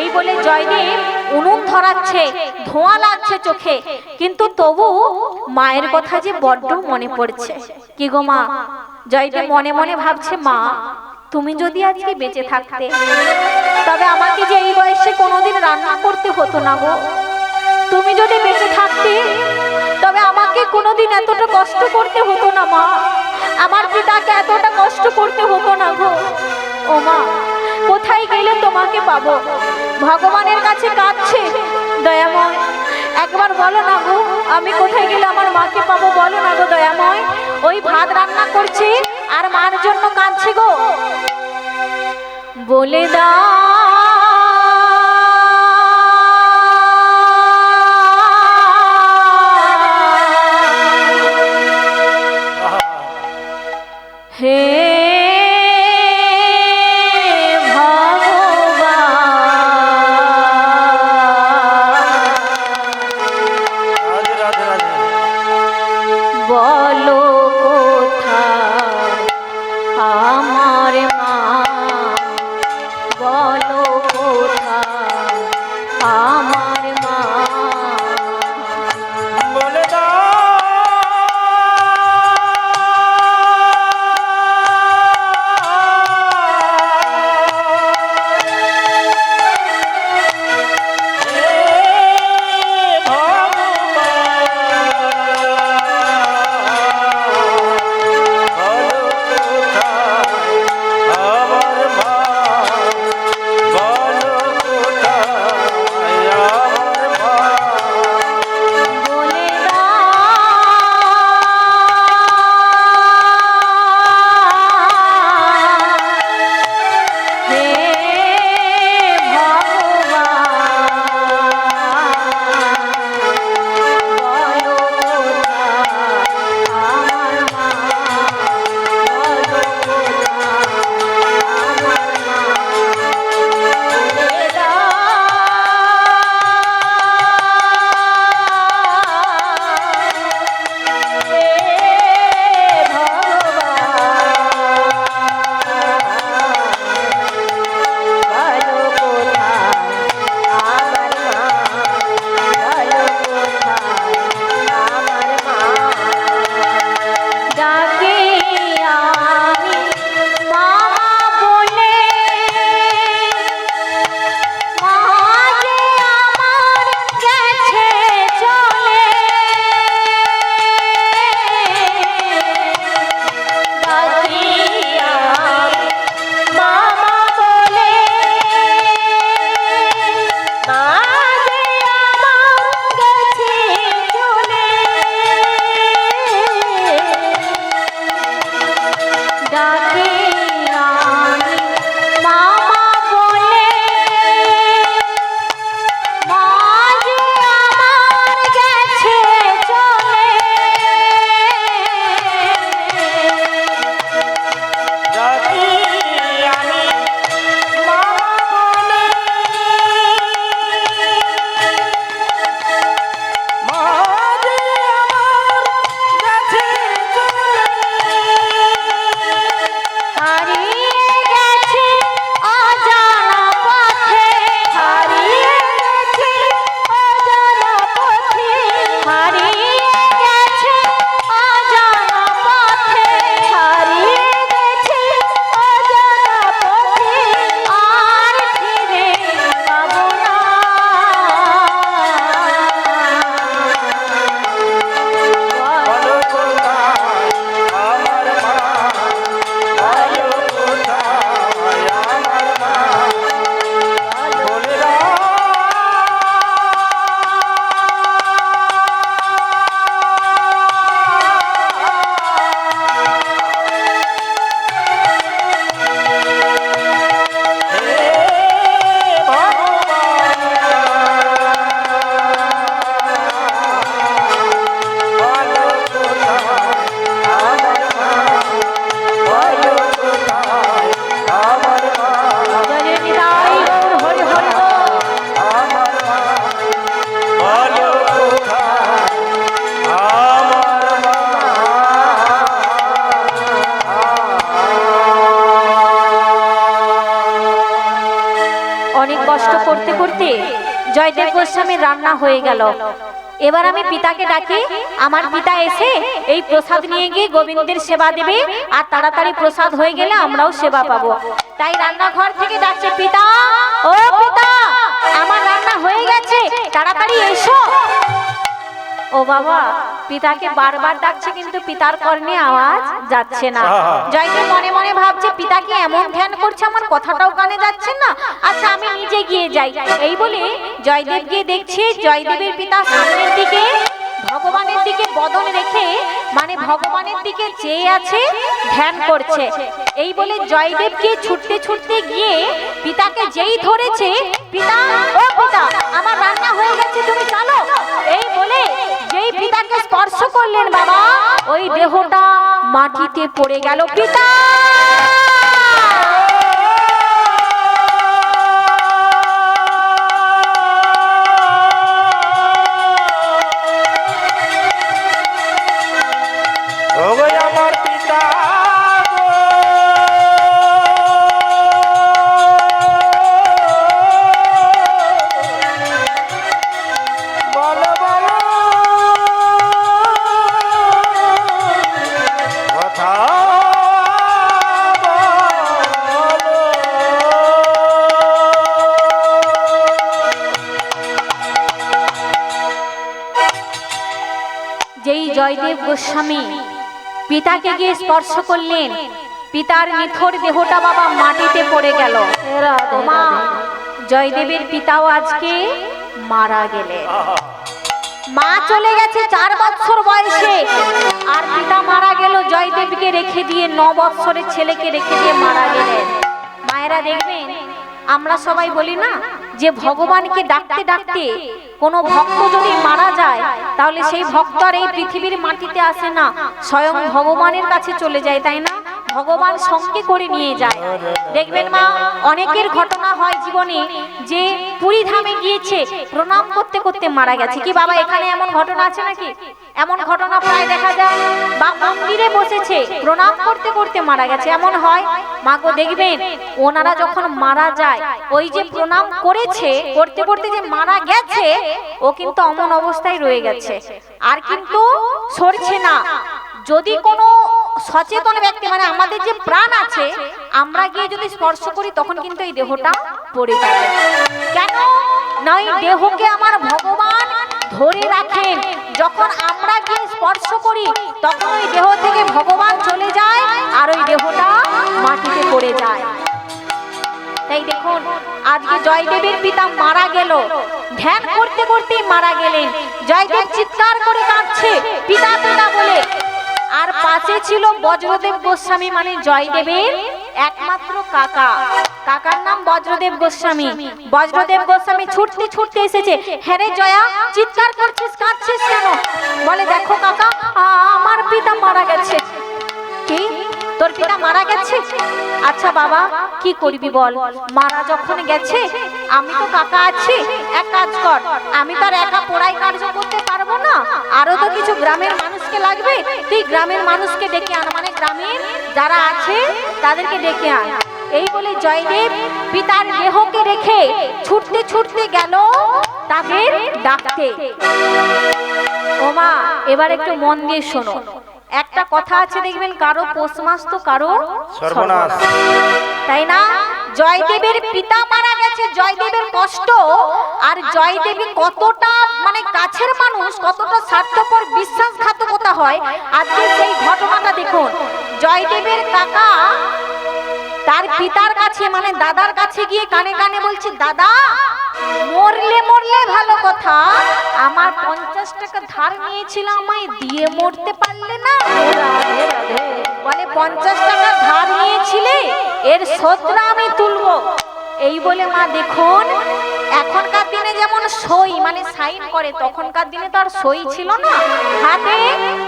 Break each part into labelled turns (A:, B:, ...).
A: এই বলে জয়দেব উনুন ধরাচ্ছে, ধোঁয়া লাগছে চোখে, কিন্তু তবু মায়ের কথা যে বড্ড মনে পড়ছে। কি গো মা? জয়দেব মনে মনে ভাবছে, মা তুমি যদি আজকে বেঁচে থাকতে, তবে আমাকে যে এই বয়সে কোনোদিন রান্না করতে হতো না গো। তুমি যদি বেঁচে থাকতে, তবে আমাকে কোনোদিন এতটা কষ্ট করতে হতো না মা। আমার পিতাকে এতটা কষ্ট করতে হতো না গো। ও মা, কোথায় গেলে তোমাকে পাবো? ভগবানের কাছে কাঁদছে, দয়াময় একবার বলো না গো, আমি কোথায় গেলে আমার মাকে পাবো? বলো না গো দয়াময়। ওই ভাত রান্না করছে আর মার জন্য কাঁদছে গো। বলে দাও হে বলো কোথায় আমার মা, বলো কোথায় আমার মা।
B: বলে দাও
A: অনেক কষ্ট করতে করতে জয়দেব গোস্বামীর রান্না হয়ে গেল। এবার আমি পিতাকে ডাকি, আমার পিতা এসে এই প্রসাদ নিয়ে গিয়ে গোবিন্দের সেবা দেবে, আর তাড়াতাড়ি প্রসাদ হয়ে গেলে আমরাও সেবা পাবো। তাই রান্নাঘর থেকে ডাকছে, পিতা, ও পিতা, আমার রান্না হয়ে গেছে, তাড়াতাড়ি এসো। ও বাবা, পিতাকে বারবার ডাকছে কিন্তু পিতার কর্ণে আওয়াজ যাচ্ছে না। জয়দেব মনে মনে ভাবছে, পিতা কি এমন ধ্যান করছে, আমার কথাটাও কানে যাচ্ছে না, আচ্ছা আমি নিজে গিয়ে যাই। এই বলে জয়দেব গিয়ে দেখছে জয়দেবের পিতা সামনের দিকে ভগবানের দিকে বদন রেখে, মানে ভগবানের দিকে চেয়ে আছে, ধ্যান করছে। এই বলে জয়দেব গিয়ে ছুটতে ছুটতে গিয়ে পিতাকে যেই ধরেছে, পিতা, ও পিতা, আমার রান্না হয়ে গেছে, তুমি চলো। এই বলে যেই পিতাকে স্পর্শ করলেন বাবা, ওই দেহটা মাটিতে পড়ে গেল। পিতা জয়দেব গোস্বামী পিতাকে গিয়ে স্পর্শ করলেন, পিতার নিথর দেহটা বাবা মাটিতে পড়ে গেল। মা, জয়দেবের পিতাও আজকে মারা গেলেন। মা চলে গেছে 4 বছর বয়সে, আর পিতা মারা গেল জয়দেবকে রেখে দিয়ে, 9 বছরের ছেলেকে রেখে দিয়ে মারা গেলেন। মায়েরা দেখবেন, আমরা সবাই বলি না যে ভগবানকে ডাকতে ডাকতে কোনো ভক্ত যদি মারা যায়, তাহলে সেই ভক্ত আর এই পৃথিবীর মাটিতে আসে না, স্বয়ং ভগবানের কাছে চলে যায়, তাই না? ভগবান সঙ্গে করে নিয়ে যায়। দেখবেন মা, অনেকের ঘটনা হয় জীবনে যে পুরী ধামে গিয়েছে, প্রণাম করতে করতে মারা গেছে। কি বাবা, এখানে এমন ঘটনা আছে নাকি? এমন ঘটনা প্রায় দেখা যায়। বা মন্দিরে বসেছে, প্রণাম করতে করতে মারা গেছে, এমন হয়। মা গো, দেখবেন ওনারা যখন মারা যায়, ওই যে প্রণাম করেছে করতে করতে যে মারা গেছে, ও কিন্তু অমন অবস্থায় রয়ে গেছে, আর কিন্তু সরছে না। যদি কোনো সচেতন ব্যক্তি, মানে আমাদের যে প্রাণ আছে, আমরা গিয়ে যদি স্পর্শ করি, তখন কিন্তু এই দেহটা পড়ে যাবে। কেন না, এই দেহকে আমার ভগবান ধরে রাখেন। যখন আমরা গিয়ে স্পর্শ করি, তখন ওই দেহ থেকে ভগবান চলে যায়, আর ওই দেহটা মাটিতে পড়ে যায়। তাই দেখুন, আজকে জয়দেবের পিতা মারা গেল, ধ্যান করতে করতে মারা গেলেন। জয়দেব চিৎকার করে কাঁদছে, পিতা পিতা বলে। আর পাশে ছিল বজ্রদেব গোস্বামী, মানে জয়দেবের একমাত্র কাকা। কাকার নাম বজ্রদেব গোস্বামী। বজ্রদেব গোস্বামী ছুটতে ছুটতে এসেছে। হ্যাঁ রে জয়া, চিৎকার করছিস, কাঁদছিস কেন? বলে, দেখো কাকা, আমার পিতা মারা গেছে। কি, তোর পিতা মারা গেছে? আচ্ছা বাবা, কি করবি বল? মারা যখন গেছে, আমি তো কাকা আছি, এক কাজ কর, আমি তো আর একা পোড়াই কার্য করতে পারবো না, আরো তো কিছু গ্রামের মানুষকে লাগবে, তুই গ্রামের মানুষকে ডেকে আন, মানে গ্রামের যারা আছে তাদেরকে ডেকে আন। এই বলে জয়দেব পিতার দেহকে রেখে ছুটতে ছুটতে গেল তাদের ডাকতে। ও মা, এবার একটু মন দিয়ে শোনো। একটা কথা আছে, দেখবেন, কারো পৌষ মাস তো কারো সর্বনাশ, তাই না? জয়দেবের পিতা মারা গেছে, জয়দেবের কষ্ট, আর জয়দেবী কতটা মানে কাছের মানুষ, কতটা স্বার্থপর বিশ্বাসঘাতকতা হয়, আজকে সেই ঘটনাটা দেখুন। জয়দেবের কাকা তার পিতার কাছে, মানে দাদার কাছে গিয়ে কানে কানে বলছে, দাদা, মরলে মরলে ভালো কথা, আমার 50 টাকা ধার নিয়েছিল, আমায় দিয়ে মরতে পারলে না? বলে, 50 টাকা ধার নিয়েছিলে, এর শোধটা আমি তুলবো। এই বলে মা দেখুন, এখনকার দিনে যেমন সই মানে সাইন করে, তখনকার দিনে তো আর সই ছিল না, হাতে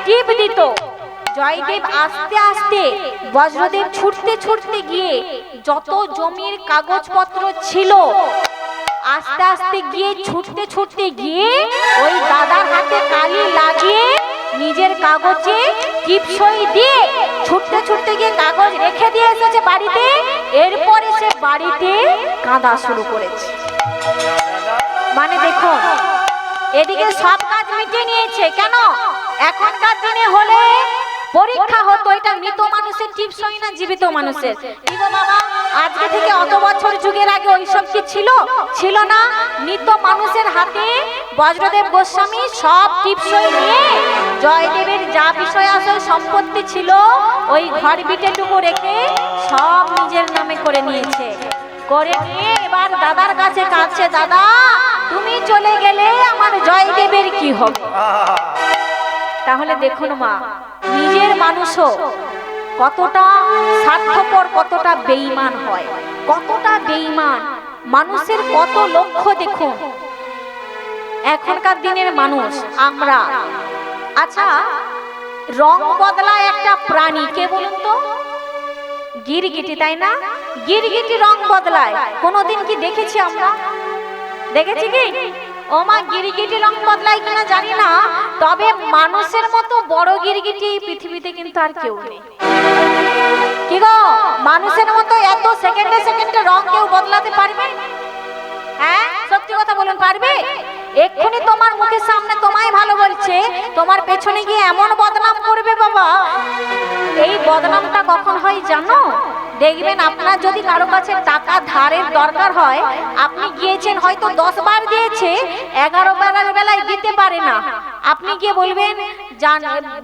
A: টিপ দিত। জয়দেব আস্তে আস্তে, বজ্রদেব ছুটতে ছুটতে গিয়ে যত জমির কাগজপত্র ছিল, আস্তে আস্তে গিয়ে ছুটতে ছুটতে গিয়ে ওই দাদার হাতে কালি লাগিয়ে নিজের কাগজে টিপসই দিয়ে ছুটতে ছুটতে গিয়ে কাগজ রেখে দিয়ে এসেছে বাড়িতে। এরপরে সে বাড়িতে কাঁদা শুরু করেছে। মানে দেখুন, এদিকে সব কাজ মিটিয়ে নিয়েছে। কেন? এখনকার দিনে হলে পরীক্ষা হতো, এটা মৃত মানুষের টিপস হয় না জীবিত মানুষের। কি গো বাবা, আজকে থেকে অত বছর যুগের আগে ওইসব কি ছিল? ছিল না। মৃত মানুষের হাতে বজ্রদেব গোস্বামী সব টিপসই নিয়ে জয়দেবের যা বিষয় আসল সম্পত্তি ছিল ওই ঘর বিটেটুকু রেখে সব নিজের নামে করে নিয়েছে। করে নিয়ে এবার দাদার কাছে কাঁদছে, দাদা তুমি চলে গেলে আমার জয়দেবের কি হবে? তাহলে দেখুন মা, নিজের মানুষও কতটা স্বার্থপর, কতটা বেঈমান হয়, কতটা বেঈমান মানুষের কত লক্ষ্য। দেখুন এখনকার দিনের মানুষ আমরা, আচ্ছা রং বদলায় একটা প্রাণী, কে বলুন তো? গিরগিটি, তাই না? গিরগিটি রং বদলায়, কোনোদিন কি দেখেছি আমরা? দেখেছি কি? ও মা, গিরগিটি রং বদলায় কিনা জানি না, তবে মানুষের মতো বড় গিরগিটি এই পৃথিবীতে কিন্তু আর কেউ নেই। কি গো, মানুষের মতো এত সেকেন্ডে সেকেন্ডে রং কেউ বদলাতে পারবে? হ্যাঁ সত্যি কথা বলুন, পারবে? এক্ষুনি তোমার মুখের সামনে তোমায় ভালো বলছে, তোমার পেছনে গিয়ে এমন বদনাম করবে বাবা। এই বদনামটা কখন হয় জানো? দেখবেন আপনার যদি কারো কাছে টাকা ধারের দরকার হয়, আপনি গিয়েছেন হয়তো 10 বার দিয়েছে, 11 বেলার বেলায় দিতে পারে না, আপনি গিয়ে বলবেন,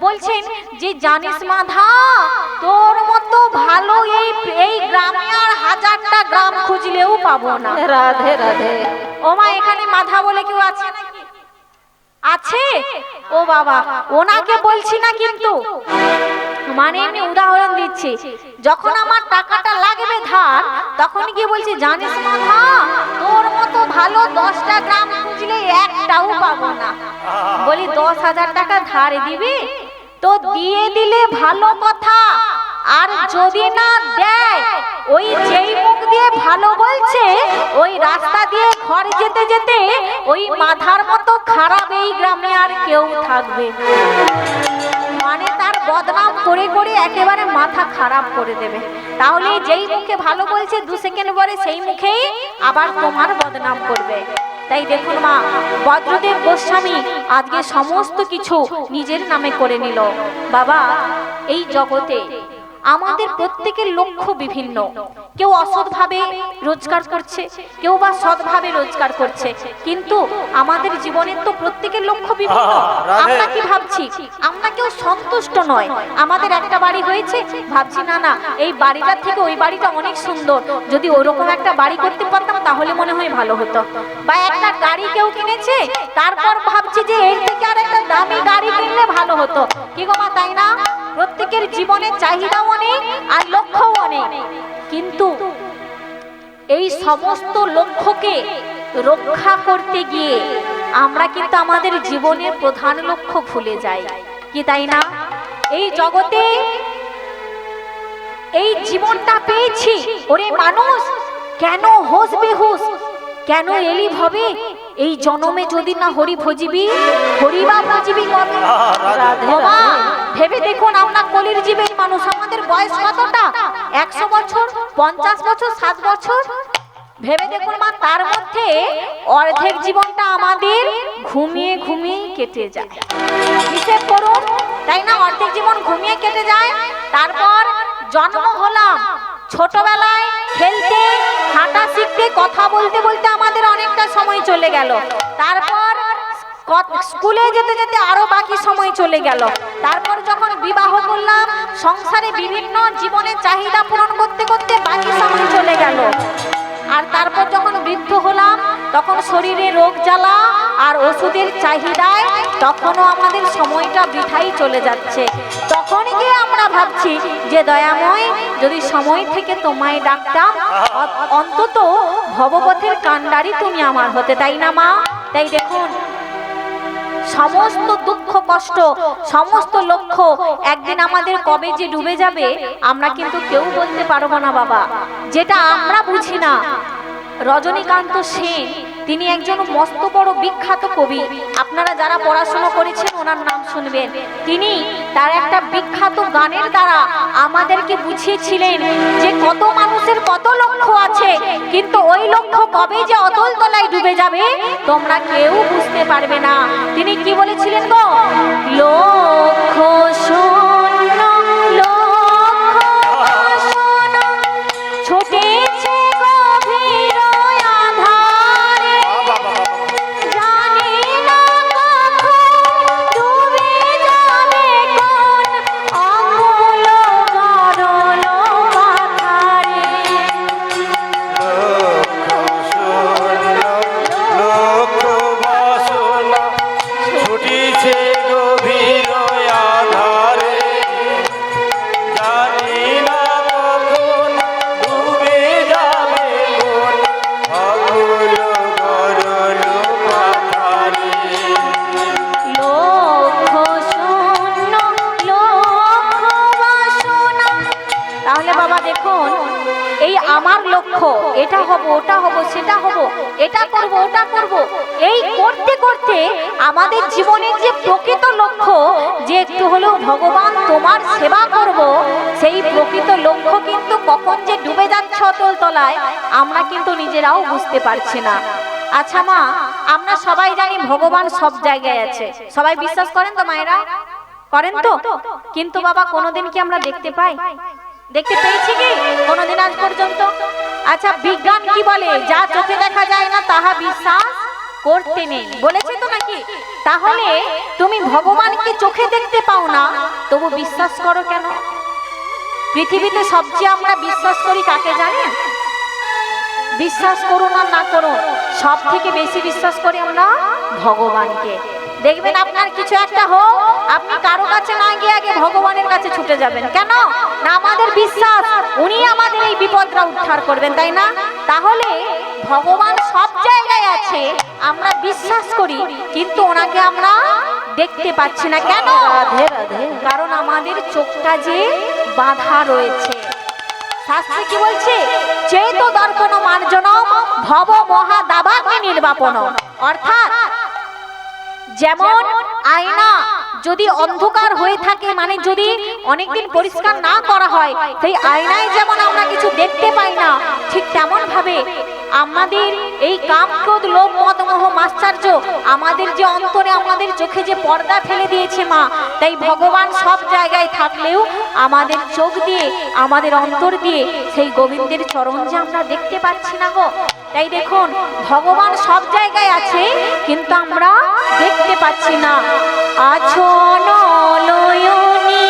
A: বলছেন যে জানিস মাধা, তোর মতো ভালো এই গ্রামে আর 1000টা গ্রাম খুঁজলেও পাবো না। রাধে রাধে। ও মা, এখানে মাধা বলে কেউ আছে নাকি? আছে? ও বাবা, ওনাকে বলছি না কিন্তু, মানে এমনি উদাহরণ দিচ্ছি। যখন আমার টাকাটা লাগবে ধার, তখন গিয়ে বলছি, জানিস মাধা, তোর মতো ভালো 10টা গ্রাম খুঁজলে একটাও পাবো না। বলি 10,000 টাকা ধার দিবি তো দিয়ে দিলে ভালো কথা, আর যদি না দেয়, ওই যেই মুখ দিয়ে ভালো বলছে ওই রাস্তা দিয়ে ঘর যেতে যেতে ওই মাথার মতো খারাপ এই গ্রামে আর কেউ থাকবে না। মানে তার বদনাম করে করে একেবারে মাথা খারাপ করে দেবে। তাহলে যেই মুখে ভালো বলছে 2 সেকেন্ড পরে সেই মুখেই আবার তোমার বদনাম করবে। তাই দেখুন মা, বজ্রদেব গোস্বামী আজকে সমস্ত কিছু নিজের নামে করে নিল। বাবা, এই জগতে আমাদের প্রত্যেকের লক্ষ্য বিভিন্ন। কেউ অসৎভাবে রোজগার করছে, কেউ বা সৎভাবে রোজগার করছে, কিন্তু আমাদের জীবনের তো প্রত্যেকের লক্ষ্য বিভিন্ন। আমরা কি ভাবছি? আমরা কেউ সন্তুষ্ট নয়। আমাদের একটা বাড়ি হয়েছে, ভাবছি না না এই বাড়িটার থেকে ওই বাড়িটা অনেক সুন্দর, যদি ওরকম একটা বাড়ি করতে পারতাম তাহলে মনে হয় ভালো হতো। বা একটা গাড়ি কেউ কিনেছে, তারপর ভাবছি যে এর থেকে আর একটা দামি গাড়ি কিনলে ভালো হতো। কি গো মা, তাই না? প্রত্যেকের জীবনের চাহিদাও অনেক আর লক্ষ্যও অনেক, কিন্তু এই সমস্ত লক্ষ্যকে রক্ষা করতে গিয়ে আমরা কিন্তু আমাদের জীবনের প্রধান লক্ষ্য ভুলে যাই, কি তাই না? এই জগতে এই জীবনটা পেয়েছি, ওরে মানুষ কেন হোস বেহুশ, কেন এলি ভবে? এই জনমে যদি না হরি ভজিবি, হরিবা ভজিবি কবে? ভেবে দেখুন, আমরা কলির জীবের মানুষ, আমাদের বয়স কতটা? 100 বছর, 50 বছর, 7 বছর। ভেবে দেখুন মা, তার মধ্যে অর্ধেক জীবনটা আমাদের ঘুমিয়ে ঘুমিয়ে কেটে যায়। হিসেব করুন, তাই না? অর্ধেক জীবন ঘুমিয়ে কেটে যায়। তারপর জন্ম হলাম, ছোটবেলায় খেলতে, হাঁটা শিখতে, কথা বলতে বলতে আমাদের অনেকটা সময় চলে গেল। তারপর স্কুলে যেতে যেতে আরো বাকি সময় চলে গেল। তারপর যখন বিবাহ করলাম, সংসারে বিভিন্ন জীবনের চাহিদা পূরণ করতে করতে বাকি সময় চলে গেল। আর তারপর যখন বৃদ্ধ হলাম, তখন শরীরে রোগ জ্বালা আর ওষুধের চাহিদায় তখনও আমাদের সময়টা বৃথাই চলে যাচ্ছে। তখন গিয়ে আমরা ভাবছি যে দয়াময়, যদি সময় থেকে তোমায় ডাকতাম, অন্তত ভবপথের কান্ডারি তুমি আমার হতে, তাই না মা? তাই দেখুন, সমস্ত দুঃখ কষ্ট, সমস্ত লক্ষ্য একদিন আমাদের কবে যে ডুবে যাবে আমরা কিন্তু কেউ বলতে পারবো না বাবা। যেটা আমরা বুঝি না, রজনীকান্ত সেন তিনি একজন মস্ত বড় বিখ্যাত কবি। আপনারা যারা পড়াশোনা করেছেন ওনার নাম শুনবেন। তিনি তার একটা বিখ্যাত গানের দ্বারা আমাদেরকে বুঝিয়েছিলেন যে কত মানুষের কত লক্ষ্য আছে, কিন্তু ওই লক্ষ্য কবে যে অতল তলায় ডুবে যাবে তোমরা কেউ বুঝতে পারবে না। তিনি কি বলেছিলেন গো? লক্ষ্য শূন্য লক্ষ্য শূন্য ছুটেছে গভীর আঁধারে, জানি না কখন ডুবে যাবে কোন অকুল গরল পাথারে। তাহলে বাবা দেখুন, এই আমার লক্ষ্য, এটা হব ওটা হব সেটা হব, এটা করব ওটা করব, এই করতে করতে আমাদের জীবনের যে প্রকৃত লক্ষ্য, যে একটু হলেও ভগবান তোমার সেবা করব, সেই প্রকৃত লক্ষ্য কিন্তু কখন যে ডুবে যাচ্ছে অতল তলায় আমরা কিন্তু নিজেরাও বুঝতে পারছি না। আচ্ছা মা, আমরা সবাই জানি ভগবান সব জায়গায় আছে, সবাই বিশ্বাস করেন তো মায়েরা? করেন তো? কিন্তু বাবা কোনোদিন কি আমরা দেখতে পাই? দেখতে পেয়েছি কি কোনোদিন আজ পর্যন্ত? আচ্ছা বিজ্ঞান কি বলে? যা চোখে দেখা যায় না তাহা বিশ্বাস করতে নেই, বলেছে তো নাকি? তাহলে তুমি ভগবানকে চোখে দেখতে পাও না, তবু বিশ্বাস করো কেন? পৃথিবীতে সবচেয়ে আমরা বিশ্বাস করি কাকে জানেন? বিশ্বাস করুন আর না করুন, সব থেকে বেশি বিশ্বাস করি আমরা ভগবানকে। দেখবেন আপনার কিছু একটা হোক, আপনি কারো কাছে না গিয়ে আগে ভগবানের কাছে ছুটে যাবেন। কেন না? আমাদের বিশ্বাস উনি আমাদের এই বিপদটা উদ্ধার করবেন, তাই না? তাহলে ভগবান সব জায়গায় আছে, আমরা বিশ্বাস করি, কিন্তু ওনাকে আমরা দেখতে পাচ্ছি না। কেন? কারণ আমাদের চোখটা যে বাধা রয়েছে। শাস্ত্রে কি বলছে? চেত দর্পণ মার্জনম ভব মহাদাবাগ্নি নির্বাপনম। অর্থাৎ যেমন আয়না যদি অন্ধকার হয়ে থাকে, মানে যদি অনেকদিন পরিষ্কার না করা হয়, সেই আয়নায় যেমন আমরা কিছু দেখতে পাই না, ঠিক তেমন ভাবে আমাদের এই কাম ক্রোধ লোভ মদ মোহ মাশ্চর্য আমাদের যে অন্তরে আমাদের চোখে যে পর্দা ফেলে দিয়েছে মা, তাই ভগবান সব জায়গায় থাকলেও আমাদের চোখ দিয়ে আমাদের অন্তর দিয়ে সেই গোবিন্দের চরণ যে আমরা দেখতে পাচ্ছি না গো। তাই দেখুন ভগবান সব জায়গায় আছে, কিন্তু আমরা দেখতে পাচ্ছি না। আছো নয়নী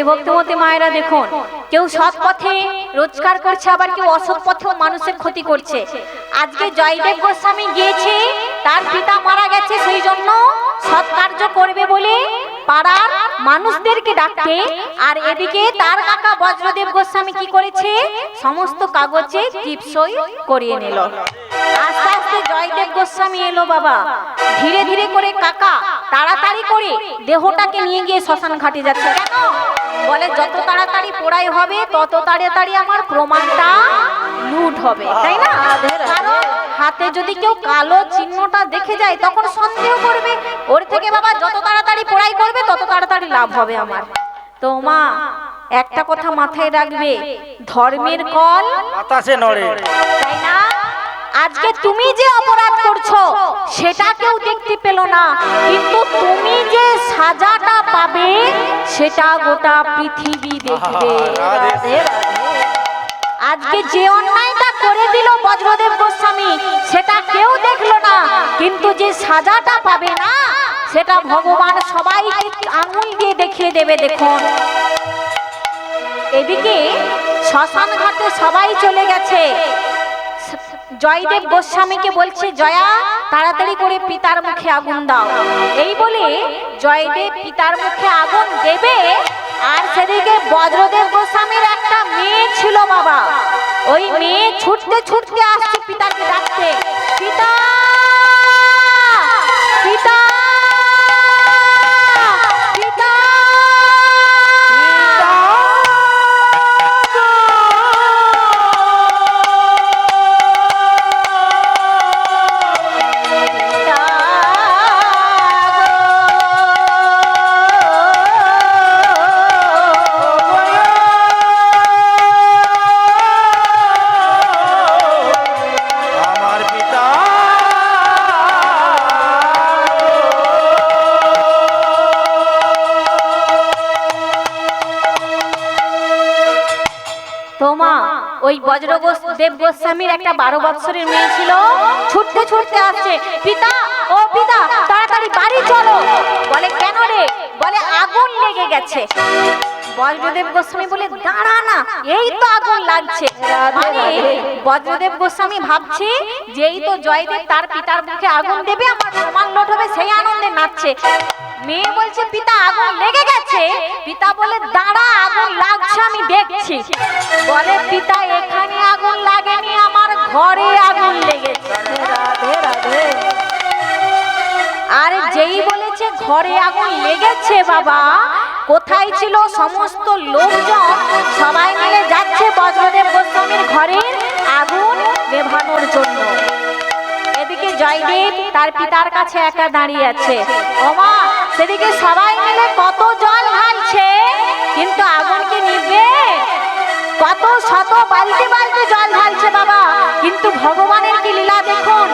A: ভক্তিমতী মায়েরা দেখুন, কেউ সৎ পথে রোজগার করছে, আবার কেউ অসৎ পথেও মানুষের ক্ষতি করছে। আজকে জয়দেব গোস্বামী গিয়েছে, তার পিতা মারা গেছে, সেই জন্য সৎ পাড়ার মানুষদেরকে ডাকতে, আর এদিকে তার কাকা বজ্রদেব গোস্বামী কি করেছে, সমস্ত কাগজে টিপসই করিয়ে নিল। আস্তে আস্তে জয়দেব গোস্বামী এলো বাবা, ধীরে ধীরে করে কাকা তাড়াতাড়ি করে দেহটাকে নিয়ে গিয়ে শ্মশান ঘাটে যাচ্ছে। কেন বলে, যত তাড়াতাড়ি পোড়াই হবে তত তাড়াতাড়ি আমার প্রমাণটা লুট হবে, তাই না? কারণ হাতে যদি কেউ কালো চিহ্নটা দেখে যায় তখন সন্দেহ করবে, ওর থেকে বাবা যত তাড়াতাড়ি পোড়াই করবে তত তাড়াতাড়ি লাভ হবে আমার। তো মা একটা কথা মাথায় রাখবে, ধর্মের কল
B: বাতাসে নড়ে,
A: তাই না? আজকে তুমি যে অপরাধ করছো সেটা কেউ দেখতে পেল না, কিন্তু তুমি যে সাজাটা পাবে সেটা গোটা পৃথিবী দেখবে। আজকে যে অন্যায়টা করে দিল বজ্রদেব গোস্বামী সেটা কেউ দেখলো না, কিন্তু যে সাজাটা পাবে না সেটা ভগবান সবাইকে আঙুল দিয়ে দেখিয়ে দেবে। দেখুন এদিকে শ্মশান ঘাটে সবাই চলে গেছে, জয়দেব গোস্বামীকে বলছে, জয়া তাড়াতাড়ি করে পিতার মুখে আগুন দাও। এই বলে জয়দেব পিতার মুখে আগুন দেবে, আর সেদিকে বজ্রদেব গোস্বামীর একটা মেয়ে ছিল বাবা, ওই মেয়ে ছুটতে ছুটতে আসছে পিতাকে ডাকতে, পিতা পিতা পিতা। ওই বজ্রদেব গোস্বামীর একটা 12 বৎসরের মেয়ে ছিল, ছুটতে ছুটতে আসছে, পিতা ও পিতা তাড়াতাড়ি বাড়ি চলো। বলে কেন রে? বলে আগুন লেগে গেছে। বজ্রদেব গোস্বামী বলে দাঁড়া না, এই তো আগুন লাগছে। মানে বজ্রদেব গোস্বামী ভাবছে যে এই তো জয়দেব তার পিতার মুখে আগুন দেবে, আমার প্রমাণ লোট হবে, সেই আনন্দে নাচছে। মেয়ে বলছে পিতা আগুন লেগে গেছে। পিতা বলে দাঁড়া, আগুন লাগছে আমি দেখছি। বলে পিতা এখানে আগুন লাগেনি, আমার ঘরে আগুন লেগেছে। রাধে রাধে। আর যেই বলেছে ঘরে আগুন লেগেছে বাবা, কোথায় ছিল সমস্ত লোকজন? সবাই মিলে যাচ্ছে বজ্রদেব গোস্বামীর ঘরের আগুন নেভানোর জন্য। এদিকে জয়দেব তার পিতার কাছে একা দাঁড়িয়ে আছে। ওমা, সেদিকে সবাই মিলে কত জল ঢালছে, কিন্তু আগুন কি নিভবে? কত শত বালতি বালতি জল ঢালছে বাবা, কিন্তু ভগবানের কি লীলা দেখুন,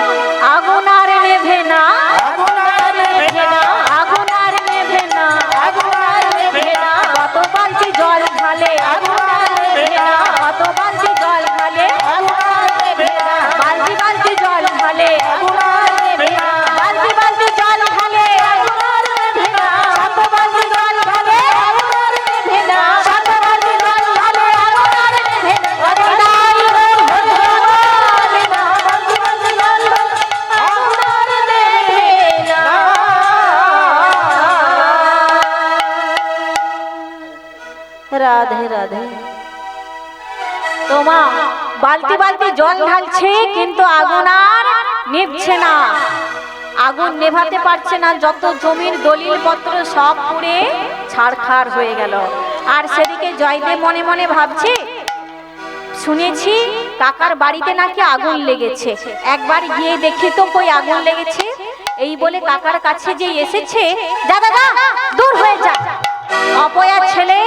A: আগুন আর নেভে না, আগুন আর নেভে না, আগুন আর নেভে না, আগুন আর নেভে না। কত বালতি জল ঢালে, আগুন আর নেভে না, কত বালতি জল ঢালে, আগুন আর নেভে না, বালতি বালতি জল ঢালে, আগুন আর নেভে না, বালতি বালতি জল ঢালে, আগুন আর নেভে না, কত বালতি জল ঢালে, আগুন আর নেভে না, কত বালতি জল ঢালে, আগুন আর নেভে না। অবিদায় হরে না, বালতি বালতি জল ঢালে, আগুন আর নেভে না। রাধে রাধে। তোমা বালতি বালতি জল ঢালছে, কিন্তু আগুন আর নিভছে না, আগুন নেভাতে পারছে না। যত জমির দলিল পত্র সব পুড়ে ছারখার হয়ে গেল। আর সেদিকে জয়দেব মনে মনে ভাবছে, শুনেছি কাকার বাড়িতে নাকি আগুন লেগেছে, একবার গিয়ে দেখি তো কই আগুন লেগেছে। এই বলে কাকার কাছে যে এসেছে, যা দাদা দূর হয়ে যা, অপয়া ছেলে,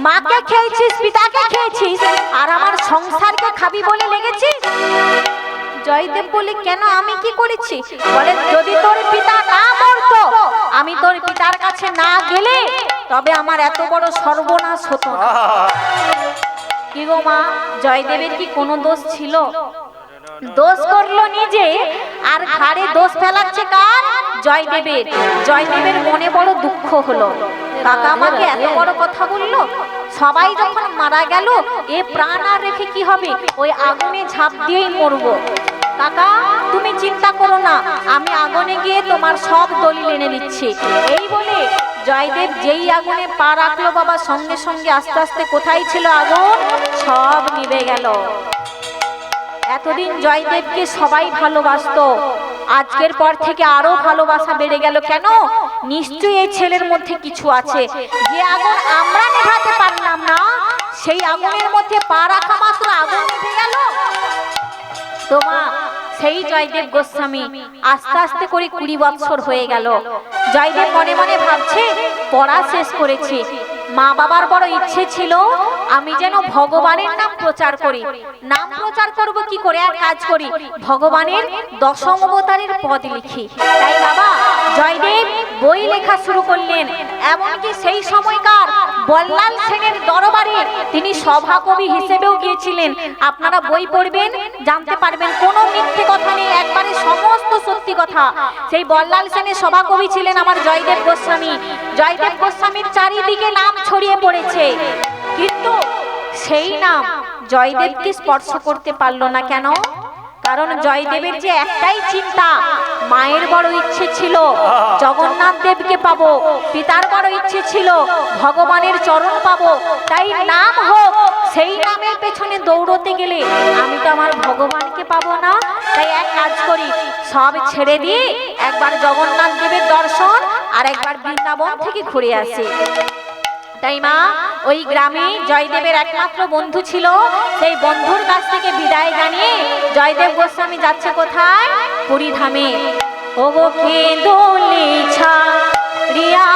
A: মাকে খেয়েছিস, পিতাকে খেয়েছিস, আর আমার সংসারকে খাবি বলে লেগেছিস। জয়দেব বলে কেন, আমি কি করেছি? বলে যদি তোর পিতা না মরতো, আমি তোর পিতার কাছে না গেলে তবে আমার এত বড় সর্বনাশ হতো না। কি গো মা, জয়দেবের কি কোনো দোষ ছিল? দোষ করলো নিজে, আর ঘাড়ে দোষ ফেলাচ্ছে কার? জয়দেবের। জয়দেবের মনে বড় দুঃখ হলো, কাকা আমাকে এত বড় কথা বললো, সবাই যখন মারা গেল, এ প্রাণ আর রেখে কি হবে, ওই আগুনে ঝাঁপ দিয়েই মরবো। কাকা তুমি চিন্তা করো না, আমি আগুনে গিয়ে তোমার সব দলিল এনে দিচ্ছি। এই বলে জয়দেব যেই আগুনে পা রাখলো বাবা, সঙ্গে সঙ্গে আস্তে আস্তে কোথায় ছিল আগুন, সব নিভে গেল। এতদিন জয়দেবকে সবাই ভালোবাসতো, আজকের পর থেকে আরো ভালোবাসা বেড়ে গেল। কেন? নিশ্চয়ই এই ছেলের মধ্যে কিছু আছে। যে আগুন আমরা নেভাতে পারলাম না, সেই আগুনের মধ্যে পা রাখা মাত্র আগুন নিভে গেল। তোমা সেই জয়দেব গোস্বামী আস্তে আস্তে করে 20 বছর হয়ে গেল। জয়দেব মনে মনে ভাবছে পড়া শেষ করেছি, মা বাবার বড় ইচ্ছে ছিল আমি যেন ভগবানের নাম প্রচার করি। নাম প্রচার করব কি করে? এক কাজ করি, ভগবানের দশম অবতারের পদ লিখি। তাই বাবা জয়দেব বই লেখা শুরু করলেন। এমনকি সেই সময়কার বল্লাল সেনের দরবারে তিনি সভাকবি হিসেবেও গিয়েছিলেন। আপনারা বই পড়বেন, জানতে পারবেন কোনো মিথ্যে কথা নেই, একবারে সমস্ত সত্যি কথা। সেই বল্লাল সেনের সভাকবি ছিলেন আমার জয়দেব গোস্বামী। জয়দেব গোস্বামীর চারিদিকে নাম ছড়িয়ে পড়েছে, কিন্তু সেই নাম জয়দেবকে স্পর্শ করতে পারলো না। কেন? কারণ জয়দেবের যে একটাই চিন্তা, মায়ের বড় ইচ্ছে ছিল জগন্নাথ দেবকে পাবো, পিতার বড় ইচ্ছে ছিল ভগবানের চরণ পাবো। তাই নাম হোক, সেই নামের পেছনে দৌড়তে গেলে আমি তো আমার ভগবানকে পাবো না। তাই এক কাজ করি, সব ছেড়ে দিয়ে একবার জগন্নাথ দেবের দর্শন আর একবার বৃন্দাবন থেকে ঘুরে আসি। তাই মা ওই গ্রামে জয়দেবের একমাত্র বন্ধু ছিল, সেই বন্ধুর কাছ থেকে বিদায় জানিয়ে জয়দেব গোস্বামী যাচ্ছে কোথায়? পুরী ধামে। ওগো কেঁদুলি ছাড়িয়া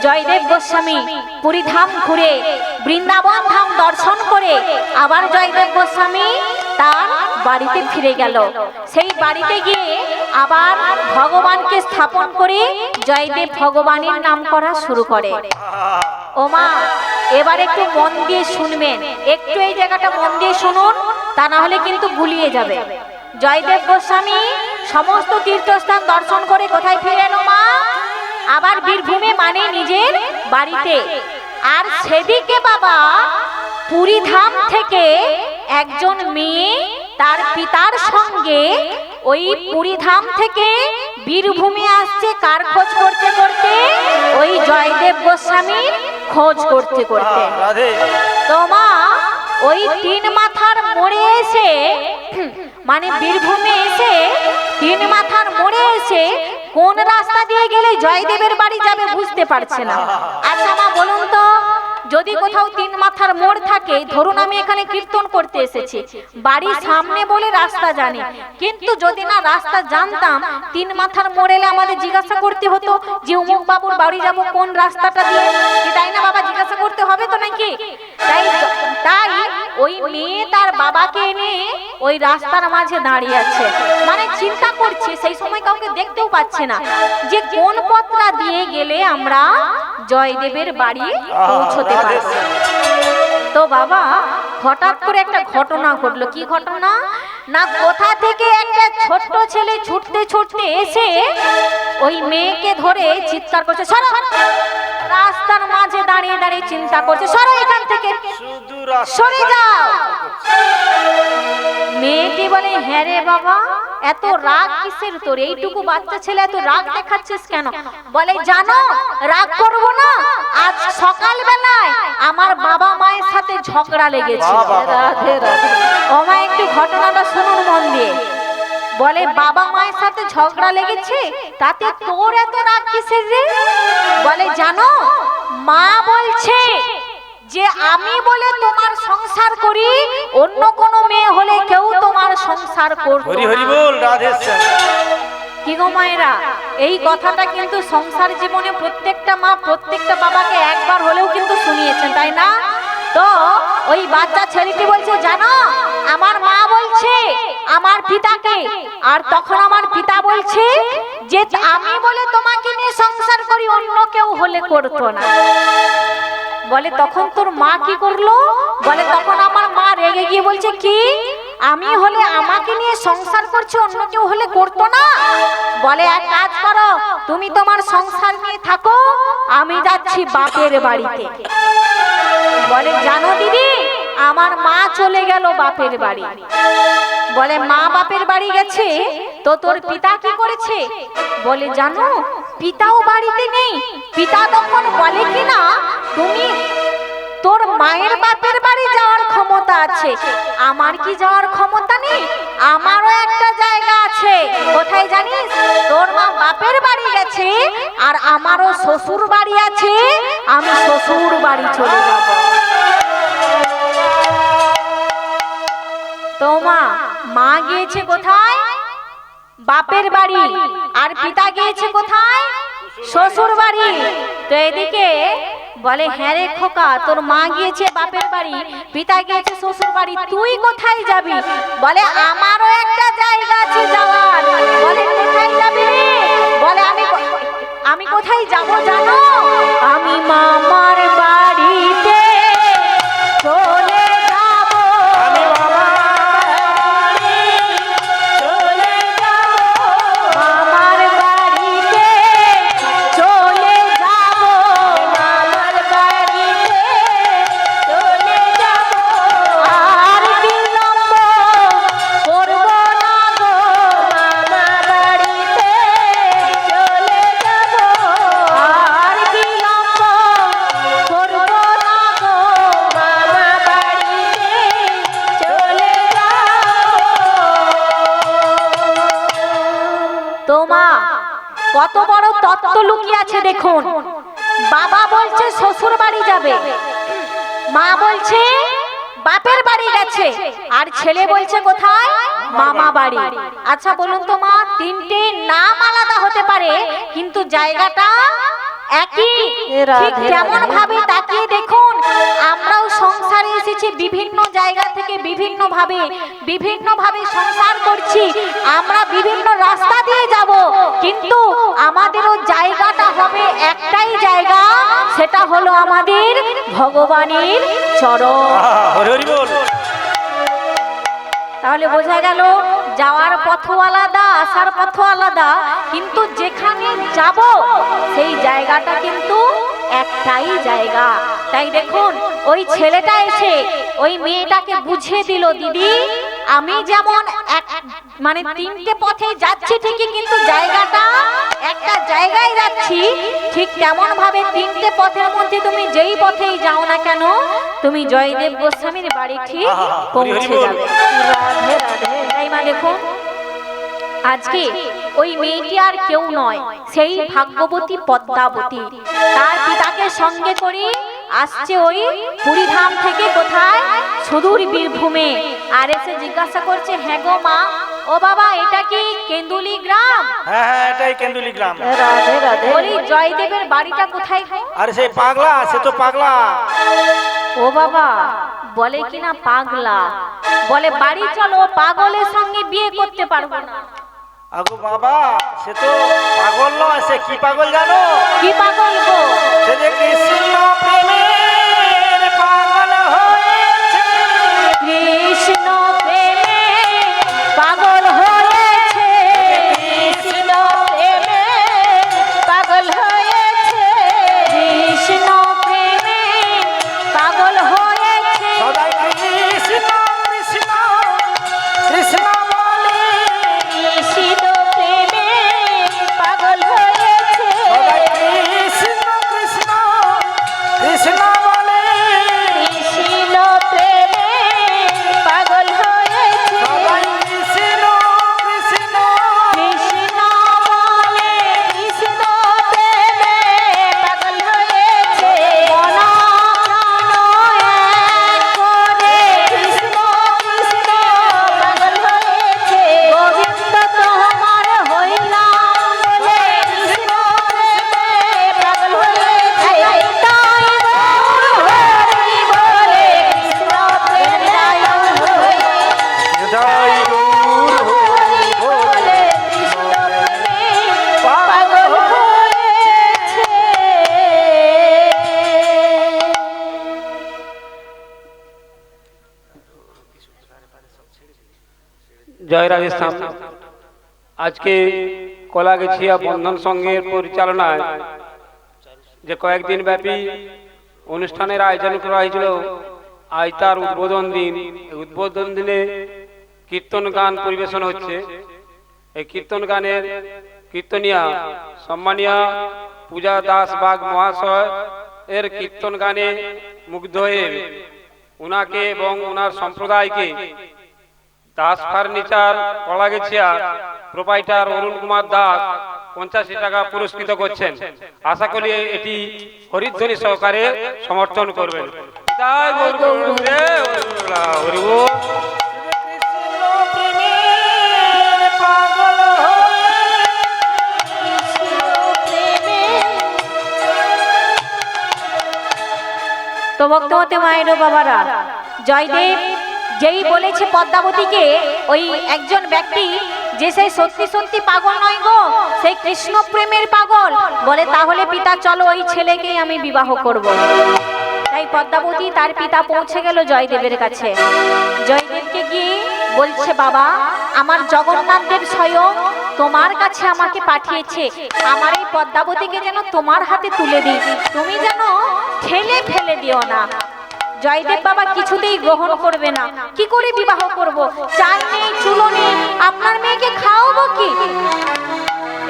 A: জয়দেব গোস্বামী পুরী ধাম ঘুরে বৃন্দাবন ধাম দর্শন করে আবার জয়দেব গোস্বামী তার বাড়িতে ফিরে গেল। সেই বাড়িতে গিয়ে আবার ভগবানকে স্থাপন করে জয়দেব ভগবানের নাম করা শুরু করে। ও মা, এবার একটু মন দিয়ে শুনবেন, একটু এই জায়গাটা মন দিয়ে শুনুন, তা না হলে কিন্তু গুলিয়ে যাবে। জয়দেব গোস্বামী সমস্ত তীর্থস্থান দর্শন করে কোথায় ফিরে এলো মা? আবার বীরভূমে, মানে নিজের বাড়িতে। আর সেদিকে বাবা পুরী ধাম থেকে একজন মেয়ে তার পিতার সঙ্গে ওই পুরী ধাম থেকে বীরভূমে আসছে। কার খোঁজ করতে করতে? ওই জয়দেব গোস্বামীর খোঁজ করতে করতে। তো মা ওই 3 মাথার মোড়ে এসে, মানে বীরভূমে এসে 3 মাথার মোড়ে এসে কোন রাস্তা দিয়ে গেলে জয়দেবের বাড়ি যাবে বুঝতে পারছে না। আচ্ছা মা বলুন তো, যদি কোথাও তিন মাথার মোড় থাকে, ধরুন আমি এখানে কীর্তন করতে এসেছি, বাড়ির সামনে বলে রাস্তা জানি, কিন্তু যদি না রাস্তা জানতাম, তিন মাথার মোড় এলে আমাদের জিজ্ঞাসা করতে হতো যে অমুক বাবুর বাড়ি যাব কোন রাস্তাটা দিয়ে, তাই না বাবা? জিজ্ঞাসা করতে হবে তো নাকি? তাই তাই ওই মেয়ে তার বাবাকে এনে ওই রাস্তার মাঝে দাঁড়িয়ে আছে, মানে চিন্তা করছে, সেই সময় কাউকে দেখতেও পাচ্ছে না যে কোন পথটা দিয়ে গেলে আমরা জয়দেবের বাড়ি পৌঁছতে পারব। তো বাবা হঠাৎ করে একটা ঘটনা ঘটলো। কি ঘটনা? না কোথা থেকে একটা ছোট্ট ছেলে ছুটতে ছুটতে এসে ওই মেয়েকে ধরে চিৎকার করছে, সরো! রাস্তার মাঝে দাঁড়িয়ে দাঁড়িয়ে চিন্তা করছে, সরো এখান থেকে, সরে যাও। মেয়েটি বলে, হ্যাঁ রে বাবা, এত রাগ কিসের তোর? এইটুকু বাচ্চা ছেলে এত রাগ দেখাচ্ছিস কেন? বলে, জানো রাগ করবো না, আজ সকাল বেলায় আমার বাবা মায়ের সাথে ঝগড়া লেগেছে। ও মা, একটু ঘটনাটা শুনুন মন দিয়ে। বলে, বাবা মায়ের সাথে ঝগড়া লেগেছে, তাতে তোর এত রাগ কিসের রে? বলে, জানো মা বলছে যে আমি বলে তোমার সংসার করি, অন্য কোনো মেয়ে হলে কেউ তোমার সংসার করতো না। হরি হরি বল, রাধে শ্যাম। কি গো মায়েরা, এই কথাটা কিন্তু সংসার জীবনে প্রত্যেকটা মা প্রত্যেকটা বাবাকে একবার হলেও কিন্তু শুনিয়েছেন, তাই না? তো ওই বাচ্চা ছেলেটি বলছে, জানো আমার মা বলছে আমার পিতাকে, আর তখন আমার পিতা বলছে যে আমি বলে তোমাকে নিয়ে সংসার করি, অন্য কেউ হলে করতো না। বলে, তখন তোর মা কি করলো? বলে, তখন আমার মা রেগে গিয়ে বলছে, কি আমি হলে আমাকে নিয়ে সংসার করছে, অন্য কেউ হলে করতো না? বলে, এক কাজ করো, তুমি তোমার সংসার নিয়ে থাকো, আমি যাচ্ছি বাপের বাড়িতে। বলে, জানো দিদি, আমার মা চলে গেল বাপের বাড়ি। বলে, মা বাপের বাড়ি গেছে, তো তোর পিতা কি করেছে? বলে, জানো পিতাও বাড়িতে নেই। পিতা তখন বলে কি না, তুমি তোর মায়ের বাপের বাড়ি যাওয়ার ক্ষমতা আছে, আমার কি যাওয়ার ক্ষমতা নেই? আমারও একটা জায়গা আছে, কোথায় জানিস? তোর মা বাপের বাড়ি গেছে, আর আমারও শ্বশুর বাড়ি আছে, আমি শ্বশুর বাড়ি চলে যাব। তো মা গিয়েছে কোথায়? বাপের বাড়ি। আর পিতা গিয়েছে কোথায়? শ্বশুর বাড়ি। তো এদিকে বলে, হ্যাঁ রে খোকা, তোর মা গিয়েছে বাপের বাড়ি, পিতা গিয়েছে শ্বশুর বাড়ি, তুই কোথায় যাবি? বলে, আমারও একটা জায়গা আছে যাওয়ার। বলে, কোথায় যাবি? বলে, আমি কোথায় যাব জানো? আমি মামার বাড়িতে চলে যাব। আমি মামার বাড়িতে চলে যাব, মামার বাড়িতে চলে যাব, আর বিলম্ব করব না গো, মামা বাড়িতে চলে যাব, আর বিলম্ব করব না গো, মামা বাড়িতে চলে যাব। তো মা, কত বড় তত্ত্ব লুকিয়ে আছে দেখুন। বাবা বলছে শ্বশুর বাড়ি যাবে, মা বলছে বাপের বাড়ি গেছে, আর ছেলে বলছে কোথায়? মামা বাড়ি। আচ্ছা বলুন তো মা, তিনটে নাম আলাদা হতে পারে, কিন্তু জায়গাটা একই। ঠিক তেমন ভাবে তাকিয়ে দেখুন, আমরাও সংসারে এসেছি বিভিন্ন জায়গা থেকে, বিভিন্ন ভাবে সংসার করছি, আমরা বিভিন্ন রাস্তা দিয়ে যাব, কিন্তু আমাদেরও জায়গাটা হবে একটাই জায়গা, সেটা হলো আমাদের ভগবানের চরণ। তাহলে বোঝা গেল, যাওয়ার পথ আলাদা, আসার পথ আলাদা, কিন্তু যেখানে যাব সেই জায়গাটা কিন্তু একটাই জায়গা। তাই দেখুন, ওই ছেলেটা এসে ওই মেয়েটাকে বুঝিয়ে দিল, দিদি আমি যেমন মানে তিনটে পথে যাচ্ছি ঠিকই, কিন্তু জায়গাটা একটা জায়গায় যাচ্ছি, ঠিক তেমন ভাবে তিনটে পথের মধ্যে তুমি যেই পথেই যাও না কেন, তুমি জয়দেব গোস্বামীর বাড়ি ঠিক পৌঁছে যাবে। রাধে রাধে। তাই মা দেখুন, আজকে ওই মেয়েটি আর কেউ নয়, সেই ভাগ্যবতী পদ্মাবতী। তার পিতাকে সঙ্গে করে আসছে ওই পুরীধাম থেকে, কোথায়? সুদূর বীরভূমে। আর এসে জিজ্ঞাসা করছে, হ্যাঁ গো মা, ও বাবা এটা কি কেন্দুলি গ্রাম?
B: হ্যাঁ হ্যাঁ, এটাই কেন্দুলি গ্রাম।
A: রাধে রাধে। বলি জয়দেবের বাড়িটা কোথায়?
B: আরে সেই পাগলা, সে তো পাগলা।
A: ও বাবা, বলে কিনা পাগলা, বলে বাড়ি চলো, পাগলের সঙ্গে বিয়ে করতে পারবো না।
B: আগো বাবা, সে তো পাগল নয়, সে কি পাগল জানো?
A: কি পাগল গো?
B: সে যে কৃষ্ণ প্রেমের পাগল হয়েছে।
A: কৃষ্ণ প্রেমে পাগল হয়েছে, কৃষ্ণ প্রেমে পাগল হয়েছে, কৃষ্ণ প্রেমে পাগল হয়েছে।
B: সদাই কৃষ্ণ কৃষ্ণ কৃষ্ণ বলে,
A: কৃষ্ণ প্রেমে পাগল হয়েছে,
B: সদাই কৃষ্ণ কৃষ্ণ কৃষ্ণ বলে,
A: কৃষ্ণ প্রেমে পাগল হয়েছে,
B: সদাই কৃষ্ণ কৃষ্ণ।
A: কৃষ্ণ বলে, কৃষ্ণ প্রেমে পাগল হয়েছে। মন প্রাণ এক করে কৃষ্ণ কৃষ্ণ পাগল হয়েছে। গোবিন্দ তোমার হইলাম বলে কৃষ্ণ প্রেমে পাগল হয়েছে। তাই হরি বলে কৃষ্ণ প্রেমে পাগল হয়েছে।
B: জয় গৌর হরি বলে
A: পাগল হয়েছে।
C: জয় রাজস্থান। আজকে কলাগেছিয়া বন্ধন সংঘের পরিচালনায় যে কয়েকদিন ব্যাপী অনুষ্ঠানের আয়োজন করা হয়েছিল, আজ তার উদ্বোধন দিন। এই উদ্বোধন দিনে কীর্তন গান পরিবেশন হচ্ছে। এই কীর্তন গানের কীর্তনিয়া সম্মানীয় পূজা দাস বাগ মহাশয় এর কীর্তন গানে মুগ্ধ হয়ে উনাকে এবং উনার সম্প্রদায়কে দাস ফার্নিচার কলাগেছিয়া প্রোপাইটার অরুণ কুমার দাস 85 টাকা পুরস্কৃত করছেন। আশা করি এটি হরিধ্বনি সহকারে সমর্থন করবেন। জয় গৌর গুরুদেব, হরি বল।
B: কৃষ্ণ প্রেমের পাগল
A: তো ভক্তমতে মায়ের ও বাবারা, জয়দেব যেই বলেছে পদ্মাবতীকে, ওই একজন ব্যক্তি যে সেই সত্যি সত্যি পাগল নয় গো, সেই কৃষ্ণ প্রেমের পাগল, বলে তাহলে পিতা চলো ওই ছেলেকেই আমি বিবাহ করব। তাই পদ্মাবতী তার পিতা পৌঁছে গেল জয়দেবের কাছে। জয়দেবকে গিয়ে বলছে, বাবা আমার জগন্নাথ দেব স্বয়ং তোমার কাছে আমাকে পাঠিয়েছে, আমার এই পদ্মাবতীকে যেন তোমার হাতে তুলে দিই, তুমি যেন ঠেলে ফেলে দিও না। জয়দেব বাবা কিছুতেই গ্রহণ করবে না। কি করে বিবাহ করব? চাল নেই, চুলো নেই, আপনার মেয়েকে খাওয়াবো কি?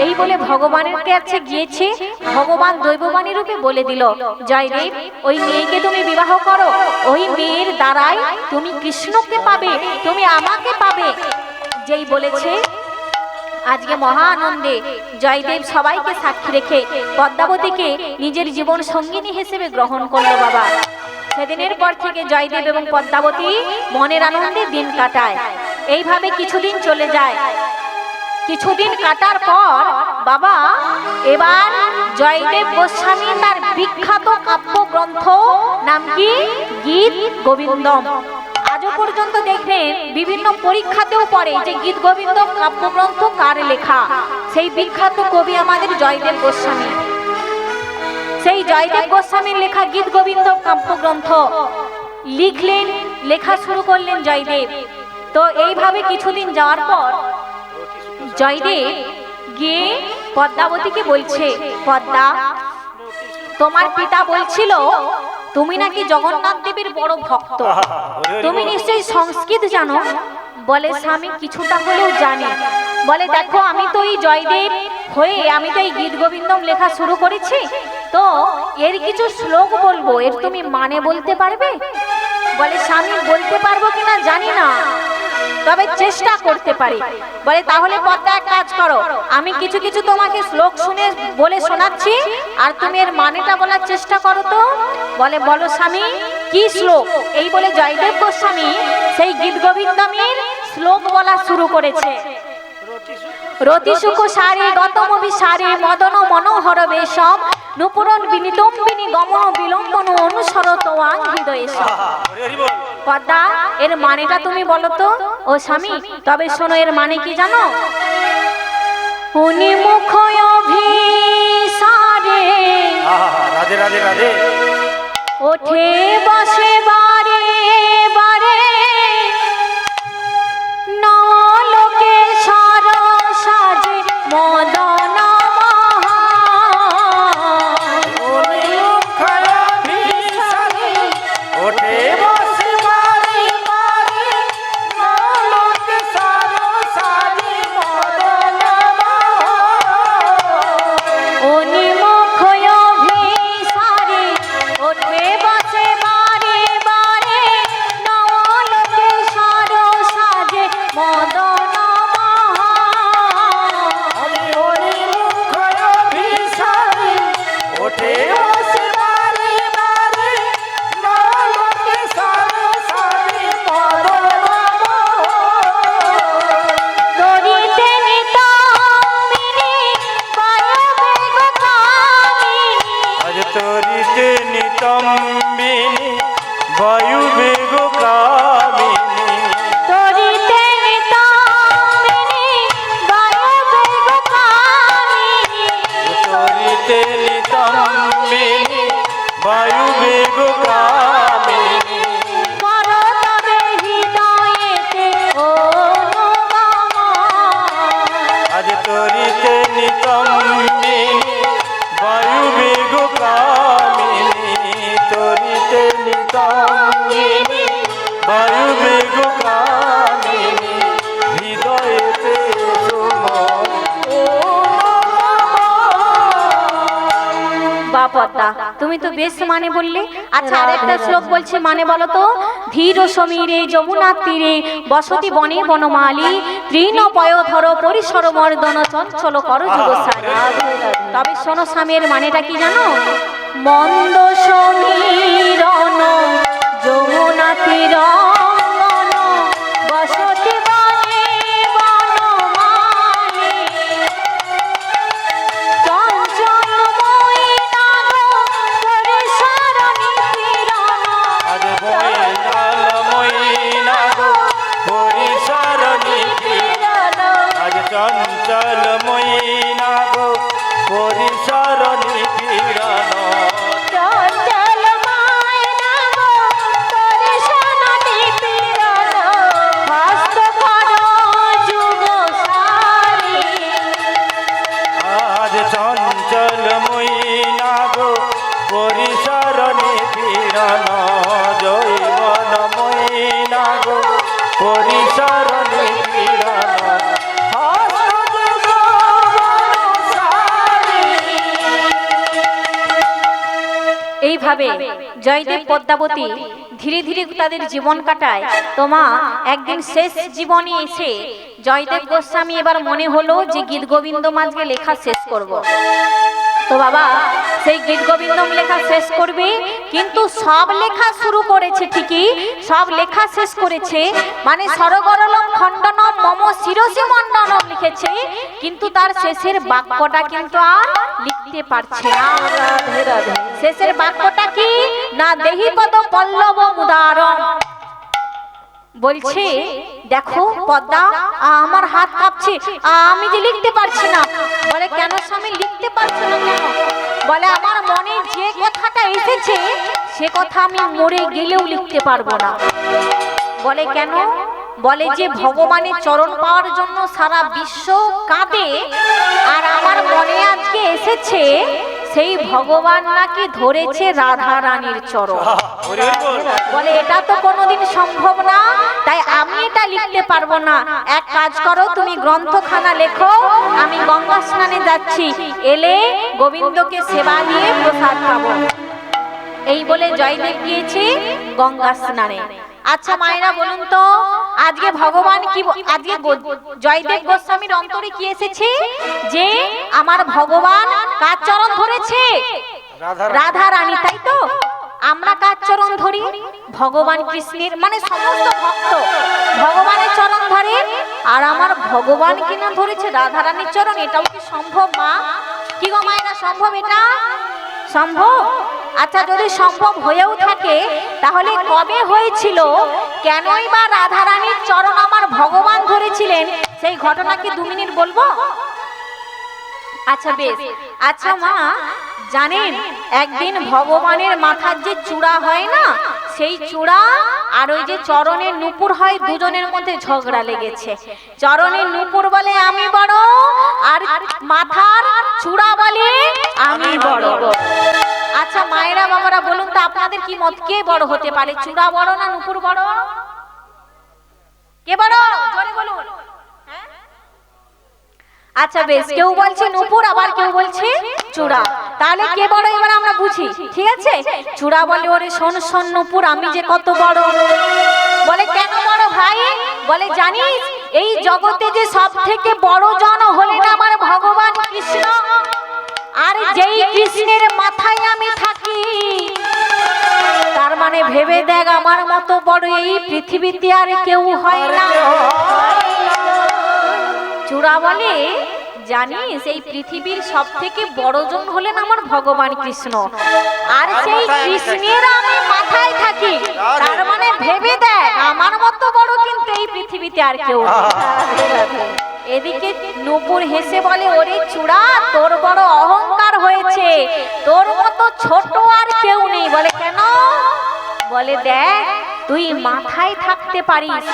A: এই বলে ভগবানের কাছে গিয়েছে। ভগবান দৈববাণী রূপে বলে দিল, জয়দেব ওই মেয়েকে তুমি বিবাহ করো, ওই মেয়ের দ্বারাই তুমি কৃষ্ণকে পাবে, তুমি আমাকে পাবে। যেই বলেছে, আজকে মহা আনন্দে জয়দেব সবাইকে সাক্ষী রেখে পদ্মাবতীকে নিজের জীবন সঙ্গিনী হিসেবে গ্রহণ করলো বাবা। সেদিনের পর থেকে জয়দেব এবং পদ্মাবতী মনের আনন্দে দিন কাটায়। এইভাবে কিছুদিন চলে যায়। কিছুদিন কাটার পর বাবা এবার জয়দেব গোস্বামী তার বিখ্যাত কাব্যগ্রন্থ নাম কি? গীত গোবিন্দম। আজও পর্যন্ত দেখবেন বিভিন্ন পরীক্ষাতেও পড়ে যে গীত গোবিন্দম কাব্যগ্রন্থ কার লেখা। সেই বিখ্যাত কবি আমাদের জয়দেব গোস্বামী। সেই জয়দেব গোস্বামীর লেখা গীত গোবিন্দম কাব্যগ্রন্থ লিখলেন, লেখা শুরু করলেন জয়দেব। তো এইভাবে কিছুদিন যাওয়ার পর জয়দেব গিয়ে পদ্মাবতীকে বলছে, পদ্মা তোমার পিতা বলছিল তুমি নাকি জগন্নাথ দেবের বড় ভক্ত, তুমি নিশ্চয়ই সংস্কৃত জানো। বলে স্বামী কিছুটা হলেও জানি। বলে দেখো আমি তো এই জয়দেব হয়ে আমি তো এই গীত গোবিন্দম লেখা শুরু করেছি, তো এর কিছু শ্লোক বলবো, এর তুমি মানে বলতে পারবে? বলে স্বামী বলতে পারবো কিনা জানি না, তবে চেষ্টা করতে পারি। বলে তাহলে পদ্মা এক কাজ করো, আমি কিছু কিছু তোমাকে শ্লোক শুনে বলে শোনাচ্ছি, আর তুমি এর মানেটা বলার চেষ্টা করো তো। বলে বলো স্বামী কি শ্লোক? এই বলে জয়দেব গোস্বামী সেই গীত গোবিন্দমের শ্লোক বলা শুরু করেছে। রতিসুখ সারে গতমবি সারে মদন মনোহর বেশম নুপুরন বিনিতম্বিনী গমন বিলম্বন অনুসরত আং হৃদয়ে। পদ্মা এর মানেটা তুমি বলো তো। ও স্বামী তবে শোনো, এর মানে কি জানো? উনি মুখ অভিসারে
B: রাধে রাধে রাধে
A: ওঠে বসে বারে বারে নলোকে সর সাজে মদন
B: ওঠে বসে বারে বারে নলোকে সর সাজে মদন
A: উনি মুখ অভিসারে ওঠে বসে বারে বারে নলোকে সর সাজে মদন
B: ওঠে বসে বারে বারে নলোকে সর সাজে মদন
A: দরিতে নিতামিনী বায়ুবেগকামিনী
B: আজ তরিতে নিতম্বিনী বায়ু বেগ কামিনী
A: দরিতে নিতামিনী বায়ুবেগকামিনী
B: তরিতে নিতম্বিনী বায়ু বেগ কামিনী
A: করো তবে হৃদয়েতে অনুগম
B: আজ তরিতে নিতম্বিনী বায়ু বেগ কামিনী তরিতে নিতম্বিনী বায়ু বেগ কামিনী হৃদয়েতে তোমার
A: বা পদ্মা তুমি তো বেশ মানে বললে। আচ্ছা আরেকটা শ্লোক বলছি, মানে বলো তো। ধীর সমীরে যমুনার তীরে বসতি বনে বনমালী তৃণ পয়ধর পরিসর মর্দন চঞ্চল কর যুগসারী। তবে শোনো স্বামীর মানেটা কি জানো? মন্দ সমীরণ যমুনা তীরঙ্গন বসতি বনে বনমালী চঞ্চলময়ী নাগ পরিসর নিপীড়ন
B: আজ বৈনালময়ী নাগ পরিসর নিপীড়ন আজ চঞ্চলময়ী নাগ পরিসর নিপীড়ন
A: চঞ্চলময় নাগ পরিসর নিপীড়ন হস্ত কর যুগসারী
B: আজ চঞ্চলময়ী নাগ পরিসর নিপীড়ন জৈবনময়ী নাগ পরিসর নিপীড়ন
A: এইভাবে জয়দেব পদ্মাবতী ধীরে ধীরে তাদের জীবন কাটায়। তোমা একদিন শেষ জীবনে এসে জয়দেব গোস্বামী এবার মনে হলো যে গীত গোবিন্দম আজকে লেখা শেষ করব। তো বাবা সেই গীত গোবিন্দম লেখা শেষ করবে, কিন্তু সব লেখা শুরু করেছে ঠিকই, সব লেখা শেষ করেছে, মানে সরগরলম খণ্ডনম মম শিরসি মণ্ডনম লিখেছে, কিন্তু তার শেষের বাক্যটা কিন্তু আর লিখতে পারছে না। শেষের বাক্যটা কি না? দেহি পদ পল্লব মুদারম। বলছে দেখো পদ্মা আমার হাত কাঁপছে, আমি যে লিখতে পারছি না। বলে কেন স্বামী লিখতে পারছো না কেন? বলে আমার মনে যে কথাটা এসেছে সে কথা আমি মরে গেলেও লিখতে পারবো না। বলে কেন? বলে যে ভগবানের চরণ পাওয়ার জন্য সারা বিশ্ব কাঁদে, আর আমার মনে আজকে এসেছে সেই ভগবান নাকি ধরেছে রাধা রানীর চরণ। বলে এটা তো কোনোদিন সম্ভব না, তাই আমি এটা লিখতে পারবো না। এক কাজ করো, তুমি গ্রন্থখানা লেখো, আমি গঙ্গা স্নানে যাচ্ছি, এলে গোবিন্দকে সেবা দিয়ে প্রসাদ পাবো। এই বলে জয়দেব গিয়েছে গঙ্গা স্নানে। আচ্ছা মায়েরা বলুন তো আজকে ভগবান কি আজকে জয়দেব গোস্বামীর অন্তরে কি এসেছে যে আমার ভগবান কার চরণ ধরেছে? রাধা রানী, তাই তো? আমরা কার চরণ ধরি? ভগবান কৃষ্ণের, মানে সমস্ত ভক্ত ভগবানের চরণ ধরে। আর আমার ভগবান কিনা ধরেছে রাধা রানীর চরণ। এটাও কি সম্ভব মা? কি গো মায়েরা, সম্ভব? এটা সম্ভব? আচ্ছা যদি সম্ভব হয়েও থাকে তাহলে কবে হয়েছিল? কেনই বা রাধা রানীর চরণ আমার ভগবান ধরেছিলেন? সেই ঘটনা কি 2 মিনিট বলবো? আচ্ছা বেশ। আচ্ছা মা জানেন একদিন ভগবানের মাথার যে চূড়া হয় না, সেই চূড়া আর ওই যে চরণের নূপুর হয়, দুজনের মধ্যে ঝগড়া লেগেছে। চরণের নূপুর বলে আমি বড়, আর মাথার চূড়া বলে আমি বড়। আচ্ছা মায়েরা বাবারা বলুন তো আপনাদের কি মত, কে বড় হতে পারে? চূড়া বড় না নূপুর বড়? কে বড় জোরে বলুন। আচ্ছা বেশ, কেউ বলছে নূপুর, আবার কেউ বলছে চূড়া। তাহলে কে বড় এবার আমরা বুঝি, ঠিক আছে? চূড়া বলে ওরে শোন শোন নূপুর, আমি যে কত বড়। বলে কেন বড় ভাই? বলে জানিস এই জগতে যে সব থেকে বড় জন হলেন আমার ভগবান কৃষ্ণ, আর যেই কৃষ্ণের মাথায় আমি থাকি, তার মানে ভেবে দেখ আমার মতো বড় এই পৃথিবীতে আর কেউ হয় না। চূড়া বলে জানিস এই পৃথিবীর সব থেকে বড় জন হলেন আমার ভগবান কৃষ্ণ, আর সেই কৃষ্ণের আমি মাথায় থাকি, তার মানে ভেবে দেখ আমার মতো বড় কিন্তু এই পৃথিবীতে আর কেউ। এদিকে নূপুর হেসে বলে ওরে চূড়া, তোর বড় অহংকার হয়েছে, তোর মতো ছোট আর কেউ নেই। বলে কেন? বলে দেখ তুই মাথায় থাকতে পারিস,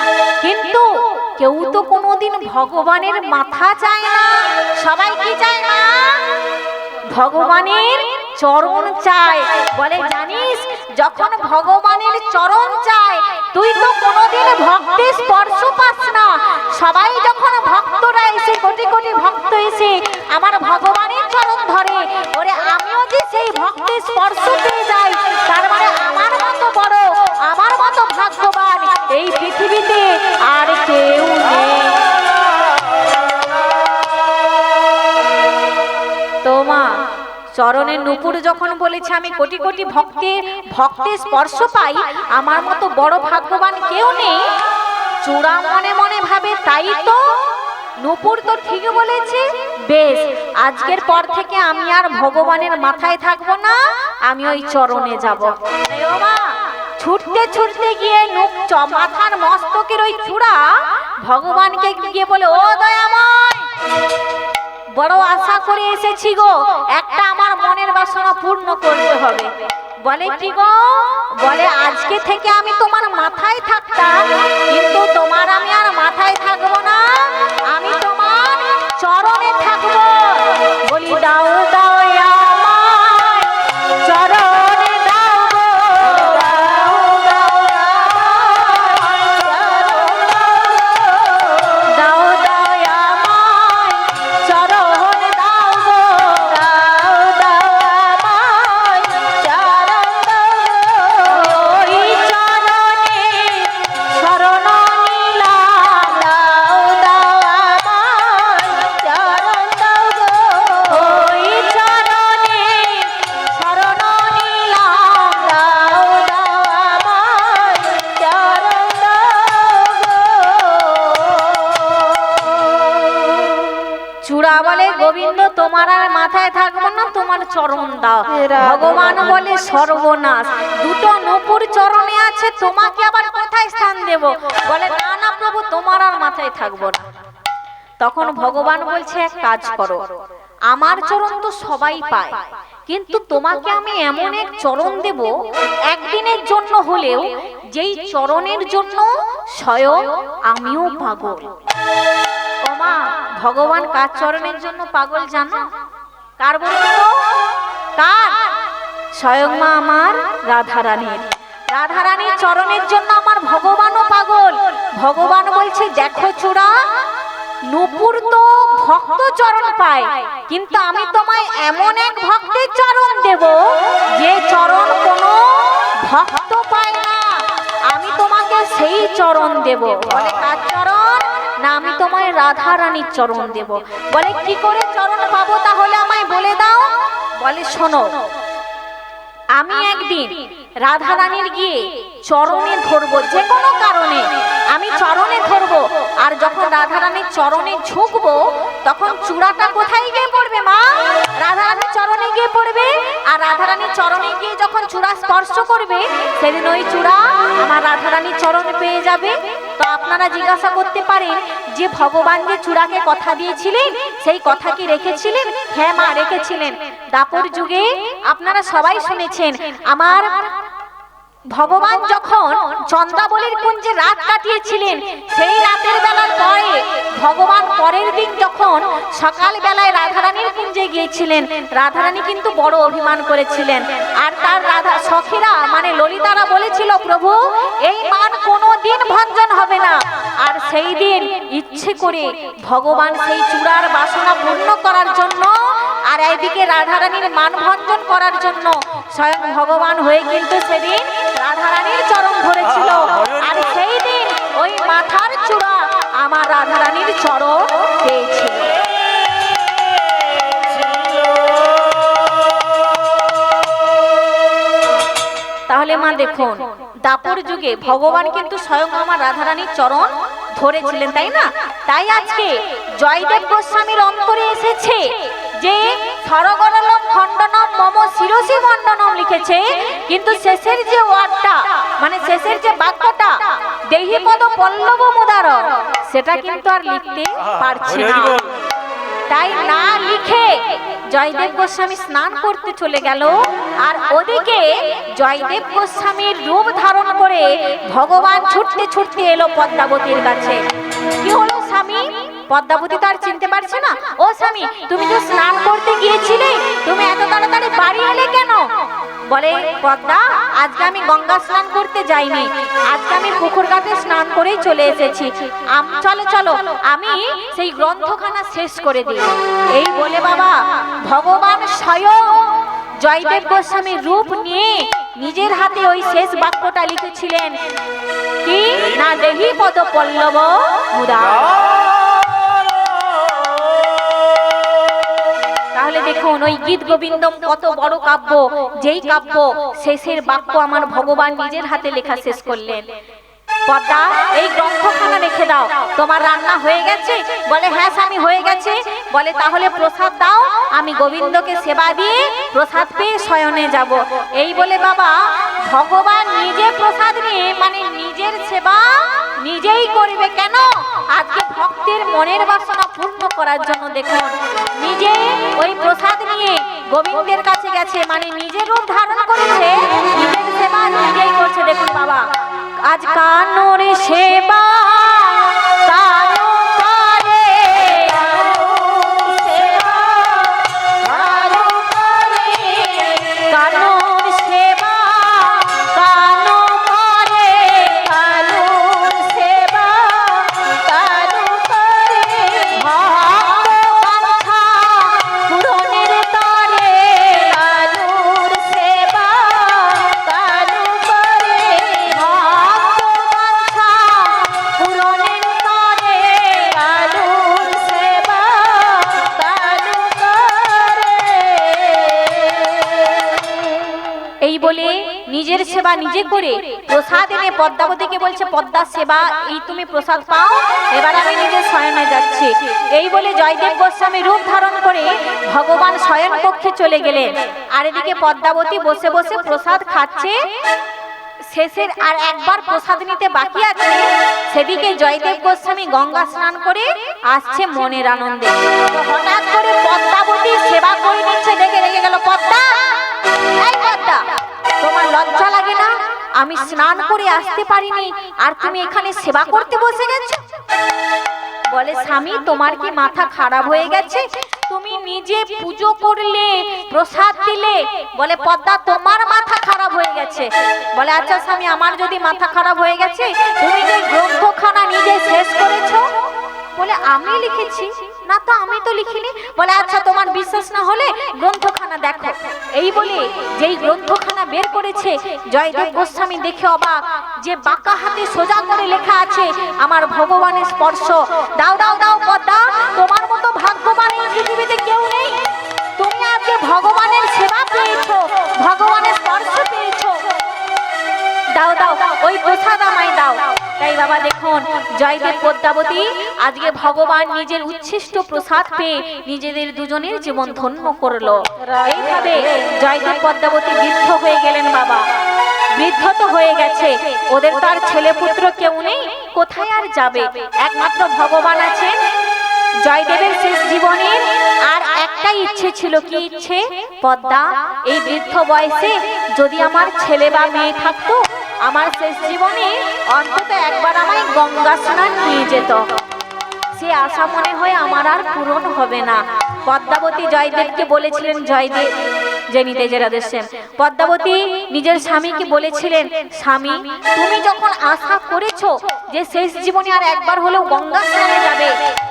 A: কিন্তু কেউ তো কোনোদিন ভগবানের মাথা চায় না। সবাই কি চায় না? ভগবানের চরণ চায়। বলে জানিস যখন ভগবানের চরণ চায় তুই তো কোনোদিন ভক্তের স্পর্শ পাস না। সবাই যখন ভক্তরা এসে কোটি কোটি ভক্ত এসে আমার ভগবানের চরণ ধরে, ওরে আমিও যে সেই ভক্তের স্পর্শ পেয়ে যাই, তার মানে আমার মতো বড়, আমার মতো ভাগ্যবান এই পৃথিবীতে আর কেউ নেই। তো মা চরণের নূপুর যখন বলেছে আমি কোটি কোটি ভক্তের স্পর্শ পাই, আমার মতো বড় ভাগ্যবান কেউ নেই, চূড়া মনে মনে ভাবে তাই তো নূপুর তো ঠিক বলেছে। বেশ, আজকের পর থেকে আমি আর ভগবানের মাথায় থাকবো না, আমি ওই চরণে যাব। ছুটতে ছুটতে গিয়ে মাথার মস্তকের ওই চূড়া ভগবানকে গিয়ে বলে ও দয়াময়, বড় আশা করে এসেছি গো, একটা আমার মনের বাসনা পূর্ণ করতে হবে। বলে কি গো? বলে আজকে থেকে আমি তোমার মাথায় থাকতাম, কিন্তু তোমার আমি আর মাথায় থাকবো না, আমি তোমার চরণে থাকবো। বলি দাও দাও আমায় চরণে দাও গো, দাও দাও আমায় চরণে দাও গো, দাও দাও আমায় চরণ দাও, ওই চরণে শরণ নিলাম, দাও দাও আমায় চরণ দাও গো, ওই চরণে শরণ নিলাম, দাও দাও আমায় চরণ দাও গো। চূড়া বলে গোবিন্দ তোমার আর মাথায় থাকবো না, তোমার চরণ দাও। ভগবান বলে সর্বনাশ, দুটো নূপুর চরণে আছে, তোমাকে আবার কোথায় স্থান দেব? বলে না না প্রভু, তোমার আর মাথায় থাকবো না। তখন ভগবান বলছে এক কাজ করো, আমার চরণ তো সবাই পায়, কিন্তু তোমাকে আমি এমন এক চরণ দেব একদিনের জন্য হলেও, যেই চরণের জন্য স্বয়ং আমিও পাগল। ওমা, ভগবান কার চরণের জন্য পাগল জানো? কার বলুন তো? কার? স্বয়ং মা আমার রাধা রানীর। রাধা রানীর চরণের জন্য আমার ভগবানও পাগল। ভগবান বলছে দেখো চূড়া, নূপুর তো ভক্ত চরণ পায়, কিন্তু আমি তোমায় এমন এক ভক্তের চরণ দেব যে চরণ কোনো ভক্ত পায় না। আমি তোমাকে সেই চরণ দেব। বলে কার চরণ? না, আমি তোমায় রাধা রানীর চরণ দেব। বলে কি করে চরণ পাবো তাহলে আমায় বলে দাও। বলে শোনো, আমি একদিন রাধা রানীর গিয়ে চরণে ধরবো, যে কোনো কারণে আমি চরণে ধরবো, আর যখন রাধা রানীর চরণে ঝুঁকবো তখন চূড়াটা কোথায় গিয়ে পড়বে মা? রাধা রানীর চরণে গিয়ে পড়বে। আর রাধা রানীর চরণে গিয়ে যখন চূড়া স্পর্শ করবে সেদিন ওই চূড়া আমার রাধা রানীর চরণে পেয়ে যাবে। তো আপনারা জিজ্ঞাসা করতে পারেন যে ভগবান যে চূড়াকে কথা দিয়েছিলেন সেই কথা কি রেখেছিলেন? হ্যাঁ মা, রেখেছিলেন। দাপর যুগে আপনারা সবাই শুনেছেন, আমার ভগবান যখন চন্দ্রাবলীর কুঞ্জে রাত কাটিয়েছিলেন, সেই রাতের বেলার পরে ভগবান পরের দিন যখন সকাল বেলায় রাধারানীর কুঞ্জে গিয়েছিলেন, রাধারানী কিন্তু বড় অভিমান করেছিলেন। আর তার রাধা সখীরা মানে ললিতারা বলেছিল, প্রভু এই মান কোনো দিন ভঞ্জন হবে না। আর সেই দিন ইচ্ছে করে ভগবান সেই চূড়ার বাসনা পূর্ণ করার জন্য আর এইদিকে রাধারানীর মান ভঞ্জন করার জন্য স্বয়ং ভগবান হয়ে কিন্তু সেদিন রাধারানীর চরণ ধরেছিল। আর সেই দিন ওই মাথার চূড়া আমার রাধারানীর চরণ পেয়েছিল। তাহলে মা দেখুন, দাপর যুগে ভগবান কিন্তু স্বয়ং আমার রাধারানীর চরণ ধরেছিলেন, তাই না? তাই আজকে জয়দেব গোস্বামীর অন্তরে এসেছে যে সরগরলম খণ্ডনম মম শিরসি মণ্ডনম লিখেছে, কিন্তু শেষের যে ওয়ার্ডটা মানে শেষের যে বাক্যটা দেহি পদ পল্লব মুদার, সেটা কিন্তু আর লিখতে পারছি না। তাই না লিখে জয়দেব গোস্বামী স্নান করতে চলে গেল। আর ওদিকে জয়দেব গোস্বামীর রূপ ধারণ করে ভগবান ছুটতে ছুটতে এলো পদ্মাবতীর কাছে। কি হলো স্বামী? পদ্মাবতী তো আর চিনতে পারছে না। ও স্বামী, তুমি তো স্নান করতে গিয়েছিলে, তুমি এত তাড়াতাড়ি বাড়ি এলে কেন? বলে পদ্মা, আজকে আমি গঙ্গা স্নান করতে যাইনি, আজকে আমি পুকুর ঘাটে স্নান করেই চলে এসেছি। চলো চলো আমি সেই গ্রন্থখানা শেষ করে দিই। এই বলে বাবা ভগবান স্বয়ং জয়দেব গোস্বামীর রূপ নিয়ে নিজের হাতে ওই শেষ বাক্যটা লিখেছিলেন, কি না দেহি পদ পল্লব মুদা। তাহলে দেখুন ওই গীত গোবিন্দম কত বড় কাব্য, যেই কাব্য শেষের বাক্য আমার ভগবান নিজের হাতে লেখা শেষ করলেন। পদ্মা, এই গ্রন্থখানা রেখে দাও। তোমার রান্না হয়ে গেছে? বলে হ্যাঁ স্বামী হয়ে গেছে। বলে তাহলে প্রসাদ দাও, আমি গোবিন্দকে সেবা দিয়ে প্রসাদ পেয়ে শয়নে যাব। এই বলে বাবা ভগবান নিজে প্রসাদ নিয়ে মানে নিজের সেবা নিজেই করবে। কেন? আজকে ভক্তের মনের বাসনা পূর্ণ করার জন্য। দেখুন নিজে ওই প্রসাদ নিয়ে গোবিন্দের কাছে গেছে, মানে নিজের রূপ ধারণ করেছে, নিজের সেবা নিজেই করছে। দেখুন বাবা, আজ কানোর সেবা কানো করে, সেবা কানো করে, কানোর সেবা কানো করে, কানোর সেবা কানো করে, ভক্ত বাঞ্ছা পূরণের তরে, কানোর সেবা কানো করে, পূরণের তরে, কানুর সেবা কানু করে। এই বলে নিজের সেবা নিজে করে প্রসাদ এনে পদ্মাবতীকে বলছে, পদ্মার সেবা এই তুমি প্রসাদ পাও, এবার আমি নিজের শয়নে যাচ্ছি। এই বলে জয়দেব গোস্বামী রূপ ধারণ করে ভগবান শয়ন কক্ষে চলে গেলেন। আর এদিকে পদ্মাবতী বসে বসে প্রসাদ খাচ্ছে। শেষের আর একবার প্রসাদ নিতে বাকি আছে, সেদিকে জয়দেব গোস্বামী গঙ্গা স্নান করে আসছে মনের আনন্দে। তো হঠাৎ করে পদ্মাবতী সেবা করে নিচ্ছে, দেখে রেখে গেল। পদ্মা, এই পদ্মা, তোমার লজ্জা লাগে না? আমি স্নান করে আসতে পারিনি আর তুমি এখানে সেবা করতে বসে গেছো? বলে স্বামী, তোমার কি মাথা খারাপ হয়ে গেছে? তুমি নিজে পুজো করলে, প্রসাদ দিলে। বলে পদ্মা, তোমার মাথা খারাপ হয়ে গেছে। বলে আচ্ছা স্বামী, আমার যদি মাথা খারাপ হয়ে গেছে, তুমি যে গ্রন্থখানা নিজে শেষ করেছো, বলে আমি লিখেছি না তো, আমি তো লিখিনি। বলে আচ্ছা তোমার বিশ্বাস না হলে গ্রন্থখানা দেখো। এই বলে যেই গ্রন্থখানা বের করেছে জয়দেব গোস্বামী দেখে অবাক, যে বাঁকা হাতে সোজা করে লেখা আছে আমার ভগবানের স্পর্শ। দাও দাও দাও পদ্মা, তোমার মতো ভাগ্যবান এই পৃথিবীতে কেউ নেই। তুমি আজকে ভগবানের সেবা পেয়েছো, ভগবানের স্পর্শ পেয়েছো। দাও দাও ওই প্রসাদ আমায় দাও। তাই বাবা দেখুন জয়দেব পদ্মাবতী আজকে ভগবান নিজের উচ্ছিষ্ট প্রসাদ পেয়ে নিজেদের দুজনের জীবন ধন্য করলো। এইভাবে জয়দেব পদ্মাবতী বৃদ্ধ হয়ে গেলেন বাবা। বৃদ্ধ তো হয়ে গেছে, ওদের তো আর ছেলে পুত্র কেউ নেই, কোথায় আর যাবে? একমাত্র ভগবান আছেন। জয়দেবের শেষ জীবনের আর একটাই ইচ্ছে ছিল, কি ইচ্ছে? পদ্মা, এই বৃদ্ধ বয়সে যদি আমার ছেলে বা মেয়ে থাকতো, আমার শেষ জীবনে অন্তত একবার আমায় গঙ্গা স্নান নিয়ে যেত। সে আশা মনে হয় আমার আর পূরণ হবে না। পদ্মাবতী জয়দেবকে বলেছিলেন, জয়দেব যিনি তেজের আদেশেন, পদ্মাবতী নিজের স্বামীকে বলেছিলেন, স্বামী তুমি যখন আশা করেছো যে শেষ জীবনে আর একবার হলেও গঙ্গা স্নানে যাবে,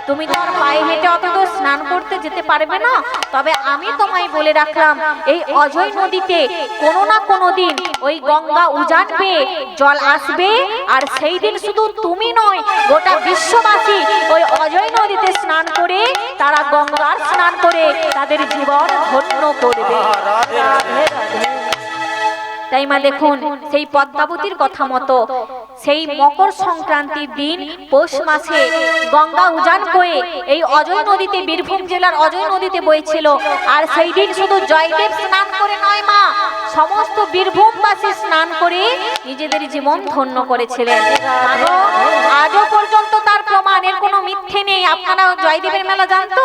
A: তুমি তো আর পায়ে হেঁটে অত স্নান করতে যেতে পারবে না। তবে আমি তোমায় বলে রাখলাম, এই অজয় নদীতে কোনো না কোনো দিন ওই গঙ্গা উজান পেয়ে জল আসবে, আর সেই দিন শুধু তুমি নয় গোটা বিশ্ববাসী ওই অজয় নদীতে স্নান করে তারা গঙ্গার স্নান করে তাদের জীবন ধন্য করবে। রাধে রাধে। তাই মা দেখুন সেই পদ্মাবতীর কথা মতো সেই মকর সংক্রান্তির দিন পৌষ মাসে গঙ্গা উজান হয়ে এই অজয় নদীতে, বীরভূম জেলার অজয় নদীতে বইছিল। আর সেই দিন শুধু জয়দেব স্নান করে নয় মা, সমস্ত বীরভূমবাসী স্নান করে নিজেদের জীবন ধন্য করেছিলেন। আজও পর্যন্ত তার প্রমাণের কোনো মিথ্যে নেই। আপনারা জয়দেবের মেলা জানতো,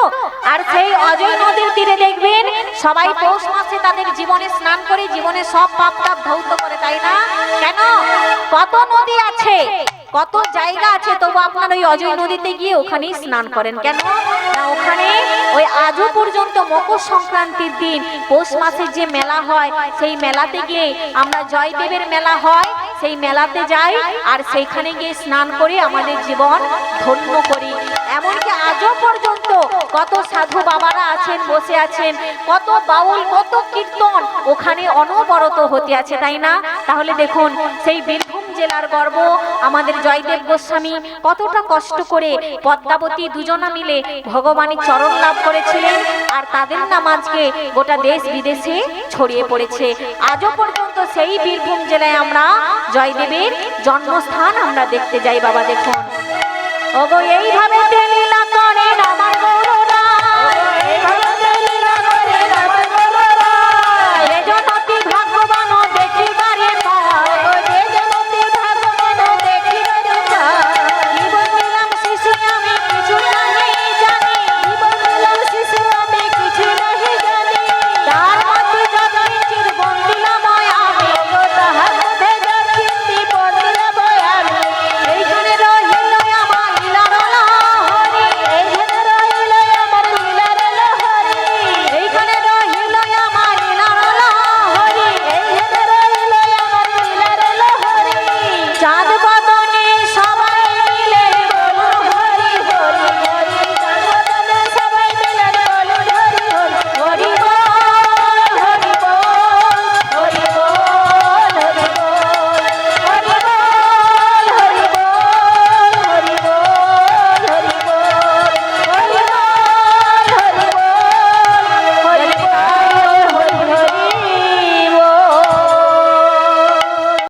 A: আর সেই অজয় নদীর তীরে দেখবেন সবাই পৌষ মাসে তাদের জীবনে স্নান করে জীবনে সব পাপ তাপ ধৌত করে, তাই না? কেন? কত নদী আছে, কত জায়গা আছে, তবু আপনার ওই অজয় নদীতে গিয়ে ওখানেই স্নান করেন। কেন না, ওখানে ওই আজও পর্যন্ত মকর সংক্রান্তির দিন পৌষ মাসের যে মেলা হয়, সেই মেলাতে গিয়ে আমরা জয়দেবের মেলা হয় সেই মেলাতে যাই, আর সেইখানে গিয়ে স্নান করে আমাদের জীবন ধন্য করি। এমনকি আজও পর্যন্ত কত সাধু বাবারা আছেন, বসে আছেন, কত বাউল, কত কীর্তন ওখানে অনবরত হতে আছে, তাই না? তাহলে দেখুন সেই বীরভূম জেলার গর্ব আমাদের জয়দেব গোস্বামী কতটা কষ্ট করে পদ্মাবতী দুজনা মিলে ভগবানের চরণ লাভ করেছিলেন, আর তাদের নাম আজকে গোটা দেশ বিদেশে ছড়িয়ে পড়েছে। আজও পর্যন্ত সেই বীরভূম জেলায় আমরা জয়দেবের জন্মস্থান আমরা দেখতে যাই বাবা। দেখুন ওগো এইভাবে লীলা